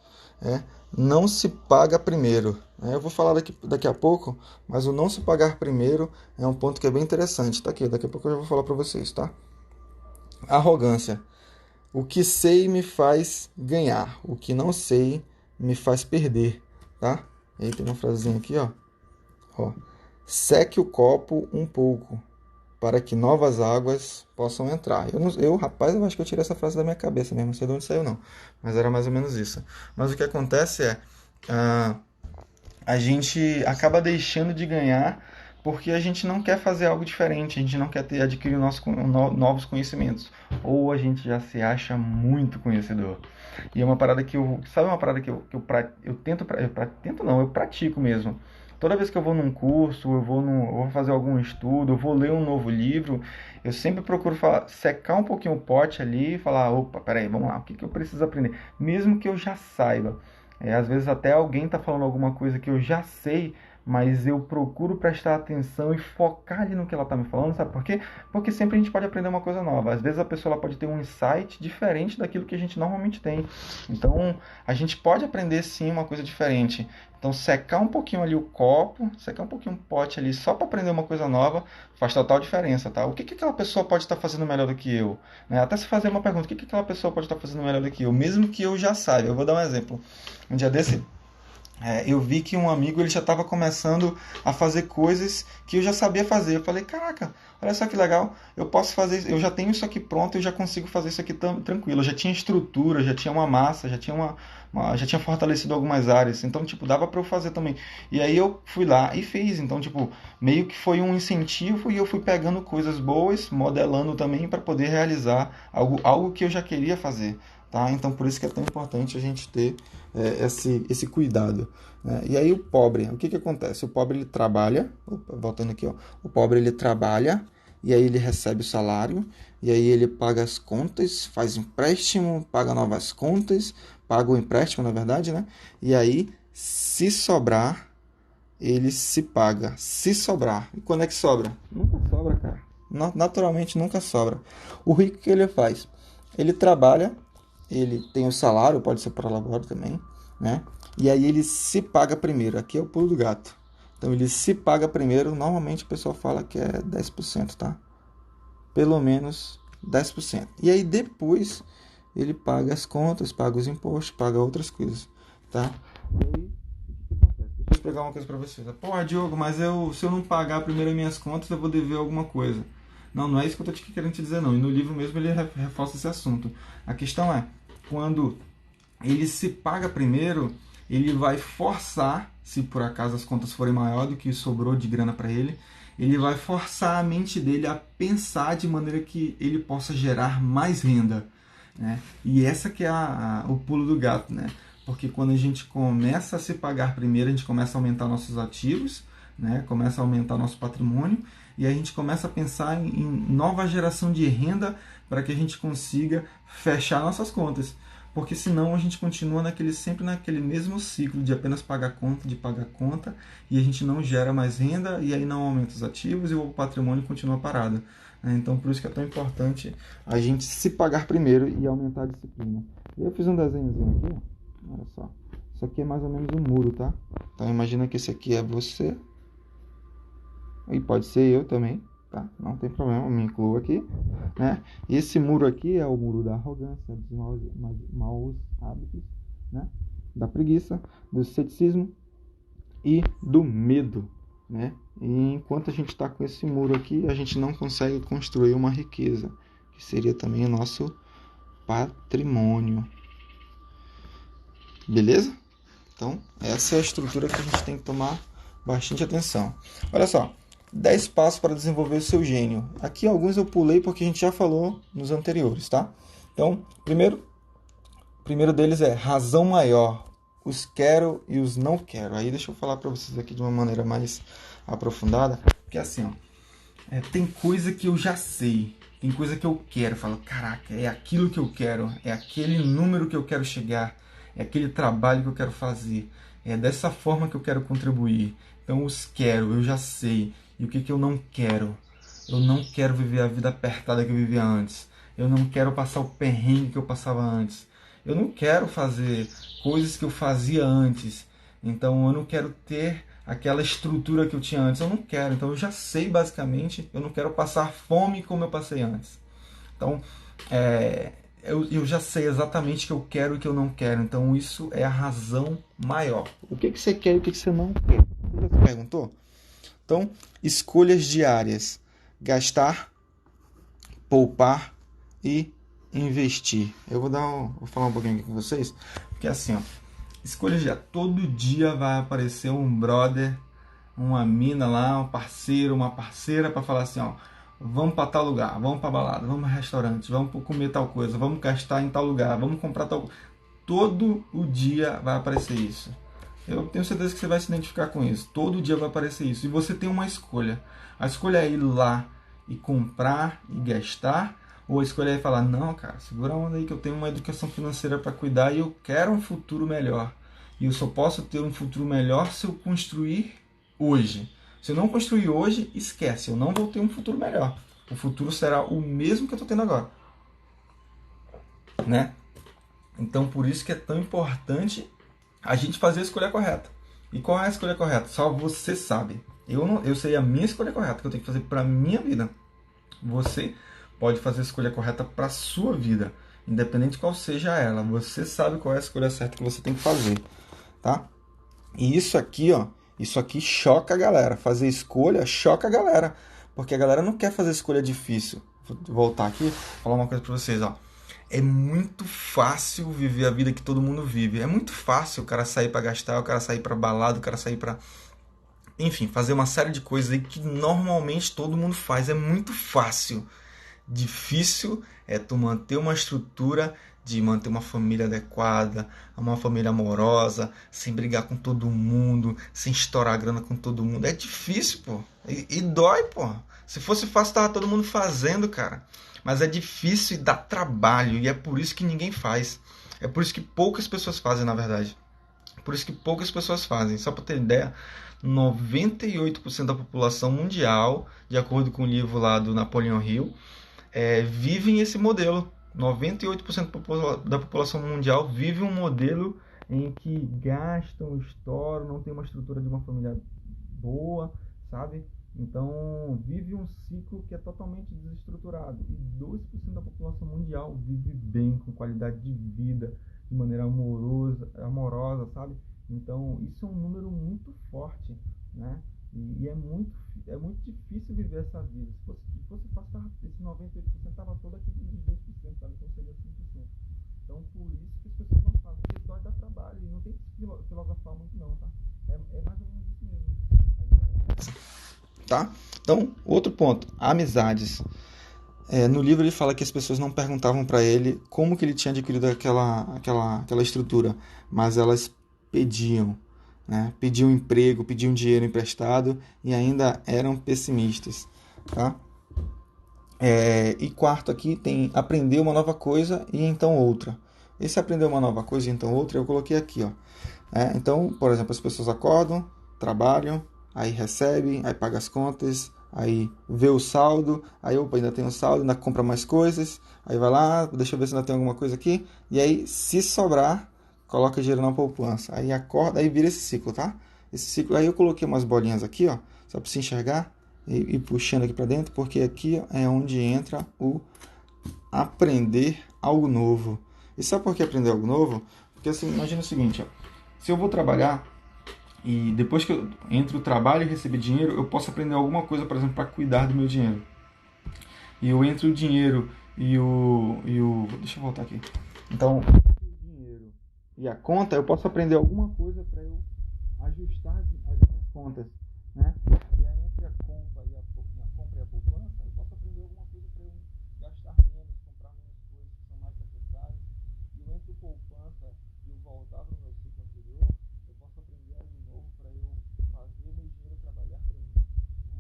Speaker 1: Não se paga primeiro. Eu vou falar daqui a pouco, mas o não se pagar primeiro é um ponto que é bem interessante. Tá aqui, daqui a pouco eu já vou falar para vocês, tá? Arrogância. O que sei me faz ganhar, o que não sei me faz perder, tá? E aí tem uma frasezinha aqui, ó. Seque o copo um pouco, para que novas águas possam entrar. Rapaz, eu acho que eu tirei essa frase da minha cabeça mesmo, não sei de onde saiu não, mas era mais ou menos isso. Mas o que acontece a gente acaba deixando de ganhar porque a gente não quer fazer algo diferente, a gente não quer adquirir novos conhecimentos, ou a gente já se acha muito conhecedor. E é uma parada que sabe uma parada que eu tento, eu pratico mesmo. Toda vez que eu vou num curso, eu vou fazer algum estudo, eu vou ler um novo livro, eu sempre procuro secar um pouquinho o pote ali e falar, opa, peraí, vamos lá, o que que eu preciso aprender? Mesmo que eu já saiba. Às vezes até alguém está falando alguma coisa que eu já sei, mas eu procuro prestar atenção e focar ali no que ela está me falando, sabe por quê? Porque sempre a gente pode aprender uma coisa nova. Às vezes a pessoa ela pode ter um insight diferente daquilo que a gente normalmente tem. Então, a gente pode aprender sim uma coisa diferente. Então, secar um pouquinho ali o copo, secar um pouquinho o pote ali só para aprender uma coisa nova faz total diferença, tá? O que que aquela pessoa pode estar fazendo melhor do que eu? Né? Até se fazer uma pergunta, o que que aquela pessoa pode estar fazendo melhor do que eu? Mesmo que eu já saiba. Eu vou dar um exemplo. Um dia desse, eu vi que um amigo ele já estava começando a fazer coisas que eu já sabia fazer. Eu falei, caraca, olha só que legal, eu posso fazer, eu já tenho isso aqui pronto, eu já consigo fazer isso aqui tranquilo. Eu já tinha estrutura, já tinha uma massa, já tinha já tinha fortalecido algumas áreas. Então, tipo, dava para eu fazer também. E aí eu fui lá e fiz. Então, tipo, meio que foi um incentivo e eu fui pegando coisas boas, modelando também para poder realizar algo que eu já queria fazer. Tá? Então, por isso que é tão importante a gente ter esse cuidado. Né? E aí o pobre, o que acontece? O pobre ele trabalha, voltando aqui, ó, o pobre ele trabalha e aí ele recebe o salário e aí ele paga as contas, faz empréstimo, paga novas contas, paga o empréstimo, na verdade, né? E aí, se sobrar, ele se paga. Se sobrar. E quando é que sobra? Nunca sobra, cara. Naturalmente nunca sobra. O rico, o que ele faz? Ele trabalha, ele tem o salário, pode ser por labore também, né? E aí ele se paga primeiro. Aqui é o pulo do gato. Então ele se paga primeiro. Normalmente o pessoal fala que é 10%, tá? Pelo menos 10%. E aí depois ele paga as contas, paga os impostos, paga outras coisas, tá? E aí, deixa eu explicar uma coisa pra vocês. Pô, Diogo, mas se eu não pagar primeiro as minhas contas, eu vou dever alguma coisa. Não, não é isso que eu tô querendo te dizer, não. E no livro mesmo ele reforça esse assunto. A questão é, quando ele se paga primeiro, ele vai forçar, se por acaso as contas forem maior do que sobrou de grana para ele vai forçar a mente dele a pensar de maneira que ele possa gerar mais renda. Né? E essa que é o pulo do gato, né? Porque quando a gente começa a se pagar primeiro, a gente começa a aumentar nossos ativos, né? Começa a aumentar nosso patrimônio e a gente começa a pensar em nova geração de renda para que a gente consiga fechar nossas contas. Porque senão a gente continua sempre naquele mesmo ciclo de apenas pagar conta, e a gente não gera mais renda, e aí não aumenta os ativos e o patrimônio continua parado. Então por isso que é tão importante a gente se pagar primeiro e aumentar a disciplina. E eu fiz um desenhozinho aqui, olha só. Isso aqui é mais ou menos um muro, tá? Então imagina que esse aqui é você, e pode ser eu também. Tá? Não tem problema, eu me incluo aqui, né? E esse muro aqui é o muro da arrogância, dos maus hábitos, né? Da preguiça, do ceticismo e do medo, né? E enquanto a gente está com esse muro aqui, a gente não consegue construir uma riqueza, que seria também o nosso patrimônio. Beleza? Então, essa é a estrutura que a gente tem que tomar bastante atenção. Olha só. 10 passos para desenvolver o seu gênio. Aqui alguns eu pulei porque a gente já falou nos anteriores, tá? Então, primeiro deles é razão maior. Os quero e os não quero. Aí deixa eu falar para vocês aqui de uma maneira mais aprofundada. Porque assim, ó, tem coisa que eu já sei. Tem coisa que eu quero. Eu falo, caraca, é aquilo que eu quero. É aquele número que eu quero chegar. É aquele trabalho que eu quero fazer. É dessa forma que eu quero contribuir. Então, os quero, eu já sei. E o que eu não quero? Eu não quero viver a vida apertada que eu vivia antes. Eu não quero passar o perrengue que eu passava antes. Eu não quero fazer coisas que eu fazia antes. Então eu não quero ter aquela estrutura que eu tinha antes. Eu não quero. Então eu já sei basicamente. Eu não quero passar fome como eu passei antes. Então eu já sei exatamente o que eu quero e o que eu não quero. Então isso é a razão maior. O que você quer e o que você não quer? Você já se perguntou? Então, escolhas diárias: gastar, poupar e investir. Eu vou falar um pouquinho aqui com vocês, porque assim, ó, escolhas diárias. Todo dia vai aparecer um brother, uma mina lá, um parceiro, uma parceira para falar assim, ó, vamos para tal lugar, vamos para balada, vamos para restaurante, vamos comer tal coisa, vamos gastar em tal lugar, vamos comprar tal. Todo o dia vai aparecer isso. Eu tenho certeza que você vai se identificar com isso. Todo dia vai aparecer isso. E você tem uma escolha. A escolha é ir lá e comprar e gastar, ou a escolha é falar, não, cara, segura a onda aí que eu tenho uma educação financeira para cuidar e eu quero um futuro melhor. E eu só posso ter um futuro melhor se eu construir hoje. Se eu não construir hoje, esquece, eu não vou ter um futuro melhor. O futuro será o mesmo que eu estou tendo agora. Né? Então, por isso que é tão importante a gente fazer a escolha correta. E qual é a escolha correta? Só você sabe. Eu sei a minha escolha correta que eu tenho que fazer para a minha vida. Você pode fazer a escolha correta para a sua vida, independente de qual seja ela. Você sabe qual é a escolha certa que você tem que fazer, tá? E isso aqui, ó, isso aqui choca a galera. Fazer escolha choca a galera, porque a galera não quer fazer escolha difícil. Vou voltar aqui, falar uma coisa para vocês, ó. É muito fácil viver a vida que todo mundo vive. É muito fácil o cara sair para gastar, o cara sair para balada, o cara sair para, enfim, fazer uma série de coisas aí que normalmente todo mundo faz. É muito fácil. Difícil é tu manter uma estrutura de manter uma família adequada, uma família amorosa, sem brigar com todo mundo, sem estourar grana com todo mundo. É difícil, pô. E dói, pô. Se fosse fácil, tava todo mundo fazendo, cara. Mas é difícil e dá trabalho. E é por isso que ninguém faz. É por isso que poucas pessoas fazem, na verdade. Por isso que poucas pessoas fazem. Só para ter ideia, 98% da população mundial, de acordo com o livro lá do Napoleão Hill, vivem esse modelo. 98% da população mundial vive um modelo em que gastam, estouram, não tem uma estrutura de uma família boa, sabe? Então, vive um ciclo que é totalmente desestruturado. E 2% da população mundial vive bem, com qualidade de vida, de maneira amorosa, sabe? Então, isso é um número muito forte, né? E é muito difícil viver essa vida. Se fosse fácil, esse 98% estava todo aqui dos 2%, sabe? Então seria 5%. Então, por isso que as pessoas não fazem. Porque dói dar trabalho. E não tem que filosofar muito, não, tá? É mais ou menos isso mesmo. Tá? Então, outro ponto. Amizades. No livro ele fala que as pessoas não perguntavam para ele como que ele tinha adquirido aquela estrutura, mas elas pediam, né? Pediam emprego, pediam dinheiro emprestado e ainda eram pessimistas, tá? E quarto aqui tem aprender uma nova coisa e então outra. Esse aprender uma nova coisa e então outra eu coloquei aqui, ó. Então, por exemplo, as pessoas acordam, trabalham, aí recebem, aí paga as contas, aí vê o saldo, aí opa, ainda tem um saldo, ainda compra mais coisas, aí vai lá, deixa eu ver se ainda tem alguma coisa aqui, e aí se sobrar, coloca dinheiro na poupança, aí acorda, aí vira esse ciclo, tá? Esse ciclo, aí eu coloquei umas bolinhas aqui, ó, só para se enxergar, e puxando aqui para dentro, porque aqui é onde entra o aprender algo novo. E sabe por que aprender algo novo? Porque assim, imagina o seguinte, ó, se eu vou trabalhar, e depois que eu entro no trabalho e receber dinheiro, eu posso aprender alguma coisa, por exemplo, para cuidar do meu dinheiro. E eu entro o dinheiro e o deixa eu voltar aqui. Então, o dinheiro e a conta, eu posso aprender alguma coisa para eu ajustar as minhas contas, né? E aí entre a compra e a poupança, eu posso aprender alguma coisa para eu gastar menos, comprar menos coisas que são mais necessárias. E entre poupança e o voltar para o meu ciclo anterior, eu posso aprender algo novo para eu fazer meu dinheiro trabalhar para mim, né?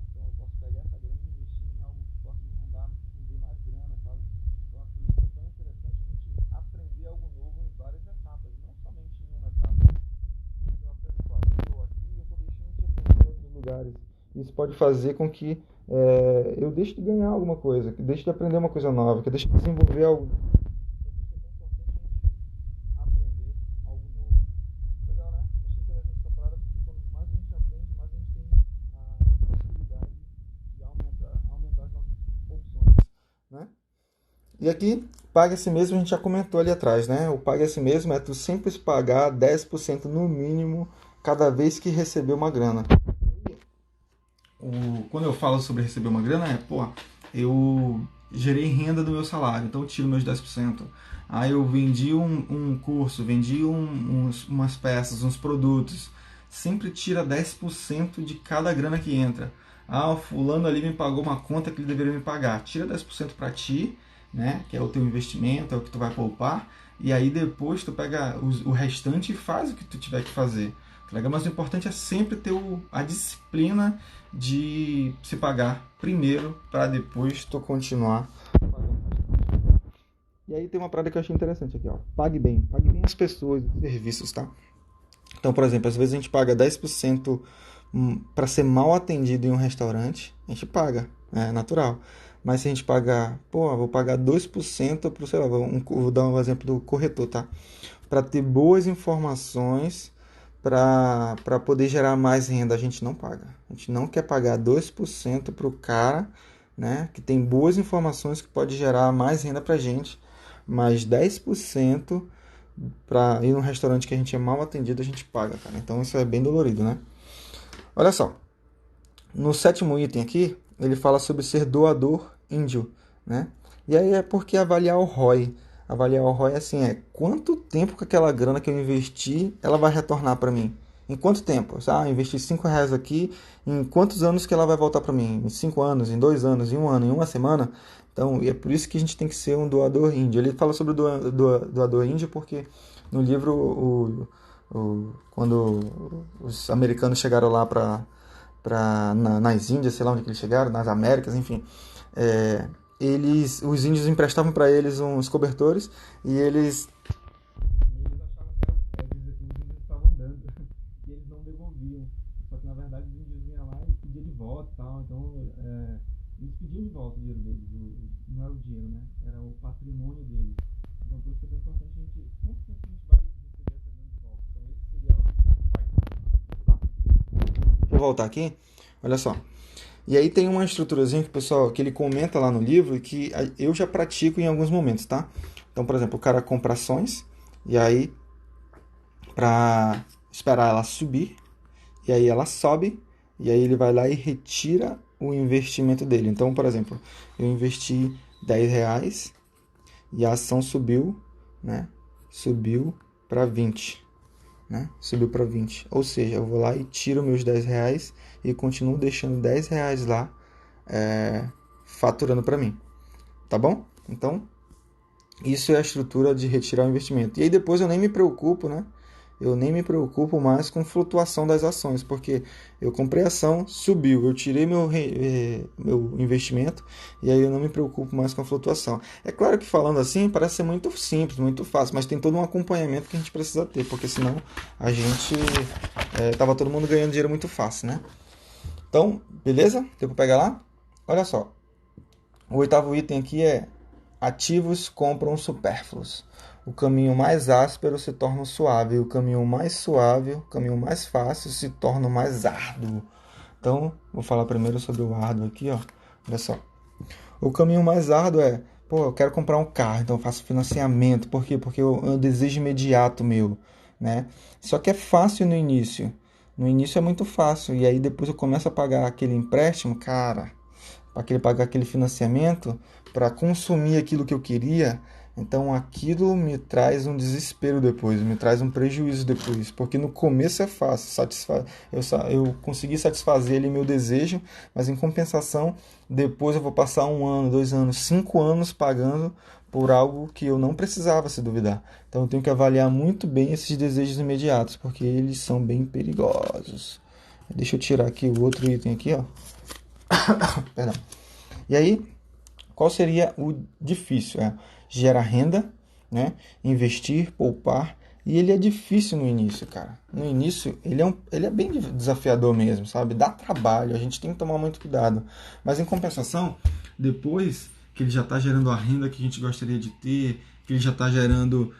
Speaker 1: Então eu posso pegar essa grana e investir em algo que possa me render mais grana, sabe? Então é por isso que é tão interessante a gente aprender algo novo em várias etapas, não somente em uma etapa. Eu aprendo só aqui, eu estou deixando de aprender em outros lugares. Isso pode fazer com que eu deixe de ganhar alguma coisa, que deixe de aprender uma coisa nova, que deixe de desenvolver algo. E aqui, pague a si mesmo, a gente já comentou ali atrás, né? O pague a si mesmo é tu sempre pagar 10% no mínimo cada vez que receber uma grana. Quando eu falo sobre receber uma grana, eu gerei renda do meu salário, então eu tiro meus 10%. Aí eu vendi um curso, vendi umas peças, uns produtos. Sempre tira 10% de cada grana que entra. O fulano ali me pagou uma conta que ele deveria me pagar. Tira 10% para ti, né? Que é o teu investimento, é o que tu vai poupar. E aí depois tu pega o restante e faz o que tu tiver que fazer. legal, mas o importante é sempre ter a disciplina de se pagar primeiro para depois tu continuar pagando. E aí tem uma parada que eu achei interessante aqui, ó. Pague bem as pessoas, os serviços, tá? Então, por exemplo, às vezes a gente paga 10% para ser mal atendido em um restaurante, a gente paga, é natural. Mas se a gente pagar, vou pagar 2% para, sei lá, vou dar um exemplo do corretor, tá? Para ter boas informações, para poder gerar mais renda, a gente não paga. A gente não quer pagar 2% para o cara, né, que tem boas informações que pode gerar mais renda para a gente, mas 10% para ir num restaurante que a gente é mal atendido, a gente paga, cara. Então isso é bem dolorido, né? Olha só, no 7º item aqui, ele fala sobre ser doador índio, né? E aí é porque avaliar o ROI. Avaliar o ROI assim, quanto tempo que aquela grana que eu investi, ela vai retornar para mim? Em quanto tempo? Eu investi R$ 5 aqui, em quantos anos que ela vai voltar para mim? Em 5 anos, em 2 anos, em 1 ano, em uma semana? Então, é por isso que a gente tem que ser um doador índio. Ele fala sobre o doador índio porque no livro, quando os americanos chegaram lá nas Índias, sei lá onde que eles chegaram, nas Américas, enfim, os índios emprestavam para eles uns cobertores e eles achavam que os índios estavam dando e eles não devolviam. Só que na verdade os índios vinham lá e pediam de volta e tal. Então eles pediam de volta o dinheiro deles. Não era o dinheiro, né? Era o patrimônio deles. Então por isso que é importante a gente. Quanto tempo a gente vai receber essa grana de volta? Então esse seria o. Tá? Deixa eu voltar aqui. Olha só. E aí tem uma estruturazinha que que ele comenta lá no livro que eu já pratico em alguns momentos, tá? Então, por exemplo, o cara compra ações e aí para esperar ela subir, e aí ela sobe, e aí ele vai lá e retira o investimento dele. Então, por exemplo, eu investi R$ 10 e a ação subiu, né? Subiu para 20. Né? Subiu para 20. Ou seja, eu vou lá e tiro meus R$ 10 e continuo deixando R$ 10 lá faturando para mim. Tá bom? Então, isso é a estrutura de retirar o investimento. E aí depois eu nem me preocupo, né? Eu nem me preocupo mais com flutuação das ações, porque eu comprei a ação, subiu, eu tirei meu investimento e aí eu não me preocupo mais com a flutuação. É claro que falando assim parece ser muito simples, muito fácil, mas tem todo um acompanhamento que a gente precisa ter, porque senão a gente tava todo mundo ganhando dinheiro muito fácil, né? Então, beleza? Deu para pegar lá? Olha só, o 8º item aqui é ativos compram supérfluos. O caminho mais áspero se torna suave, e o caminho mais suave, o caminho mais fácil se torna mais árduo. Então, vou falar primeiro sobre o árduo aqui, ó. Olha só. O caminho mais árduo eu quero comprar um carro, então eu faço financiamento. Por quê? Porque eu desejo imediato meu, né? Só que é fácil no início. No início é muito fácil, e aí depois eu começo a pagar aquele empréstimo, cara, para pagar aquele financiamento, para consumir aquilo que eu queria, então aquilo me traz um desespero depois, me traz um prejuízo depois, porque no começo é fácil, eu consegui satisfazer ali meu desejo, mas em compensação, depois eu vou passar 1 ano, 2 anos, 5 anos pagando por algo que eu não precisava, se duvidar. Então eu tenho que avaliar muito bem esses desejos imediatos, porque eles são bem perigosos. Deixa eu tirar aqui o outro item aqui, ó. Perdão. E aí, qual seria o difícil? Gerar renda, né? Investir, poupar. E ele é difícil no início, cara. No início, ele é bem desafiador mesmo, sabe? Dá trabalho, a gente tem que tomar muito cuidado. Mas em compensação, depois que ele já está gerando a renda que a gente gostaria de ter, que ele já está gerando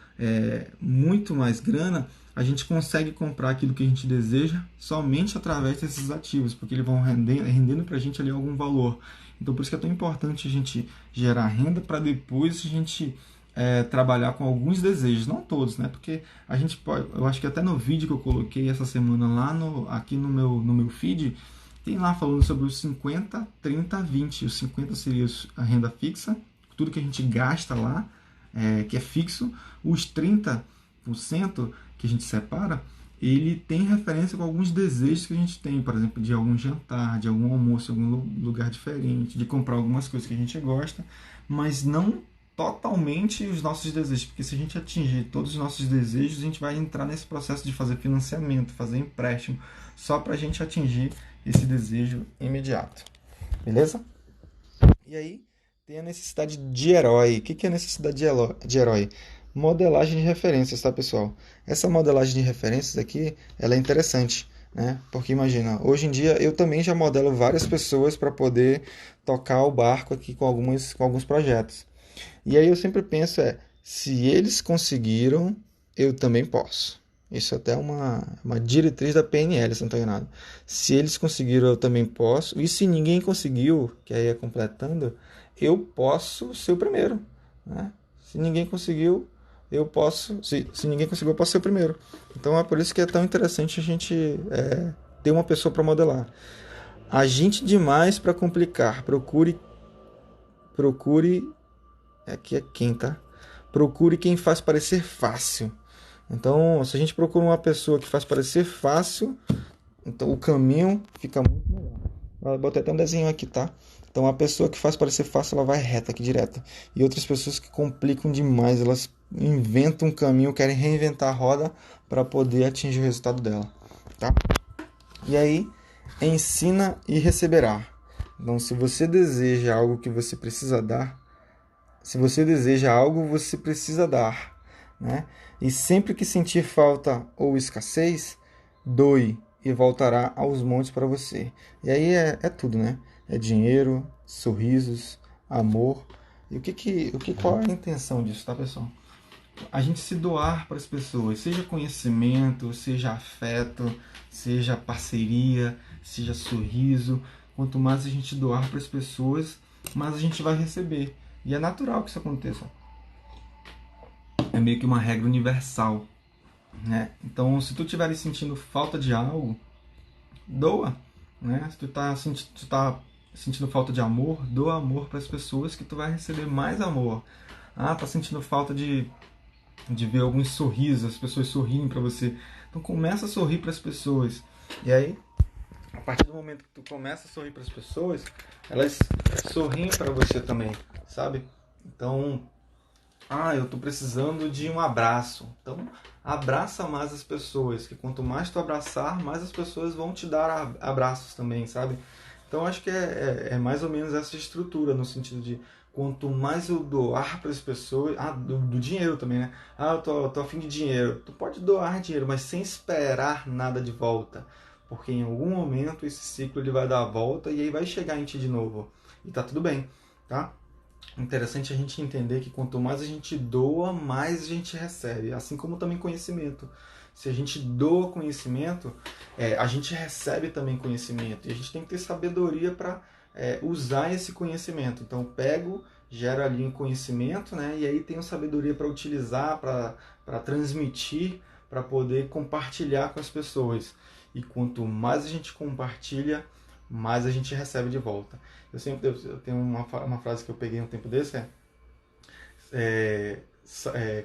Speaker 1: muito mais grana, a gente consegue comprar aquilo que a gente deseja somente através desses ativos, porque eles vão rendendo para a gente ali algum valor. Então, por isso que é tão importante a gente gerar renda para depois a gente trabalhar com alguns desejos, não todos, né? Porque a gente pode, eu acho que até no vídeo que eu coloquei essa semana lá aqui no meu feed, tem lá falando sobre os 50, 30, 20. Os 50 seria a renda fixa, tudo que a gente gasta lá, que é fixo. Os 30% que a gente separa, ele tem referência com alguns desejos que a gente tem, por exemplo, de algum jantar, de algum almoço em algum lugar diferente, de comprar algumas coisas que a gente gosta, mas não totalmente os nossos desejos, porque se a gente atingir todos os nossos desejos, a gente vai entrar nesse processo de fazer financiamento, fazer empréstimo, só para a gente atingir esse desejo imediato. Beleza? E aí tem a necessidade de herói. O que é a necessidade de herói? Modelagem de referências, tá, pessoal? Essa modelagem de referências aqui, ela é interessante, né? Porque imagina, hoje em dia eu também já modelo várias pessoas para poder tocar o barco aqui com alguns projetos. E aí eu sempre penso se eles conseguiram, eu também posso. Isso até é uma diretriz da PNL, se não estou enganado. Se eles conseguiram, eu também posso. E se ninguém conseguiu, que aí é completando, eu posso ser o primeiro, né? Se ninguém conseguiu, eu posso. Se ninguém conseguiu, eu posso ser o primeiro. Então é por isso que é tão interessante a gente ter uma pessoa para modelar. Agite demais para complicar. Procure. Aqui é quem, tá? Procure quem faz parecer fácil. Então, se a gente procura uma pessoa que faz parecer fácil, então o caminho fica muito melhor. Eu botei até um desenho aqui, tá? Então, a pessoa que faz parecer fácil, ela vai reta aqui direto. E outras pessoas que complicam demais, elas inventam um caminho, querem reinventar a roda para poder atingir o resultado dela, tá? E aí, ensina e receberá. Então, se você deseja algo que você precisa dar, se você deseja algo, você precisa dar, né? E sempre que sentir falta ou escassez, doe e voltará aos montes para você. E aí é tudo, né? É dinheiro, sorrisos, amor. E qual é a intenção disso, tá, pessoal? A gente se doar para as pessoas, seja conhecimento, seja afeto, seja parceria, seja sorriso. Quanto mais a gente doar para as pessoas, mais a gente vai receber. E é natural que isso aconteça. É meio que uma regra universal, né? Então, se tu estiver sentindo falta de algo, doa, né? Se tu tá sentindo falta de amor, doa amor para as pessoas que tu vai receber mais amor. Ah, tá sentindo falta de ver alguns sorrisos, as pessoas sorrirem para você. Então, começa a sorrir para as pessoas. E aí, a partir do momento que tu começa a sorrir para as pessoas, elas sorriem para você também, sabe? Então, eu tô precisando de um abraço. Então, abraça mais as pessoas, que quanto mais tu abraçar, mais as pessoas vão te dar abraços também, sabe? Então, acho que é mais ou menos essa estrutura, no sentido de quanto mais eu doar para as pessoas... do dinheiro também, né? Eu tô a fim de dinheiro. Tu pode doar dinheiro, mas sem esperar nada de volta. Porque em algum momento esse ciclo ele vai dar a volta e aí vai chegar em ti de novo. E tá tudo bem, tá? Interessante a gente entender que quanto mais a gente doa, mais a gente recebe. Assim como também conhecimento. Se a gente doa conhecimento, a gente recebe também conhecimento. E a gente tem que ter sabedoria para usar esse conhecimento. Então, pego, gero ali um conhecimento, né? E aí tenho sabedoria para utilizar, para transmitir, para poder compartilhar com as pessoas. E quanto mais a gente compartilha, mais a gente recebe de volta. Eu tenho uma frase que eu peguei um tempo desse,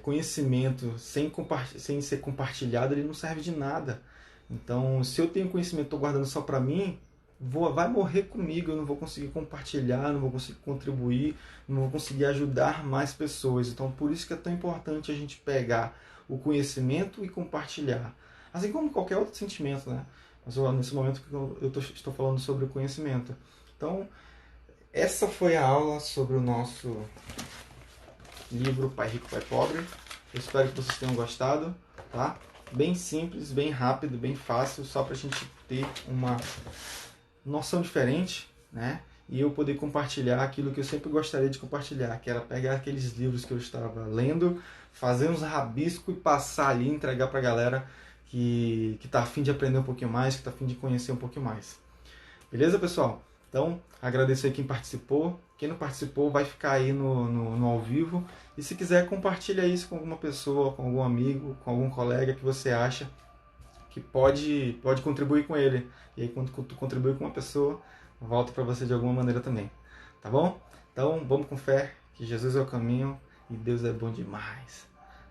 Speaker 1: conhecimento sem ser compartilhado, ele não serve de nada. Então, se eu tenho conhecimento, estou guardando só para mim, vai morrer comigo, eu não vou conseguir compartilhar, não vou conseguir contribuir, não vou conseguir ajudar mais pessoas. Então, por isso que é tão importante a gente pegar o conhecimento e compartilhar. Assim como qualquer outro sentimento, né? Mas nesse momento que eu estou falando sobre o conhecimento. Então, essa foi a aula sobre o nosso livro Pai Rico, Pai Pobre. Eu espero que vocês tenham gostado, tá? Bem simples, bem rápido, bem fácil, só para a gente ter uma noção diferente, né? E eu poder compartilhar aquilo que eu sempre gostaria de compartilhar, que era pegar aqueles livros que eu estava lendo, fazer uns rabiscos e passar ali, entregar para a galera que está a fim de aprender um pouquinho mais, que está a fim de conhecer um pouquinho mais. Beleza, pessoal? Então, agradeço aí quem participou. Quem não participou vai ficar aí no ao vivo. E se quiser, compartilha isso com alguma pessoa, com algum amigo, com algum colega que você acha que pode contribuir com ele. E aí, quando tu contribui com uma pessoa, volta para você de alguma maneira também. Tá bom? Então, vamos com fé, que Jesus é o caminho e Deus é bom demais.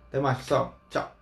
Speaker 1: Até mais, pessoal. Tchau!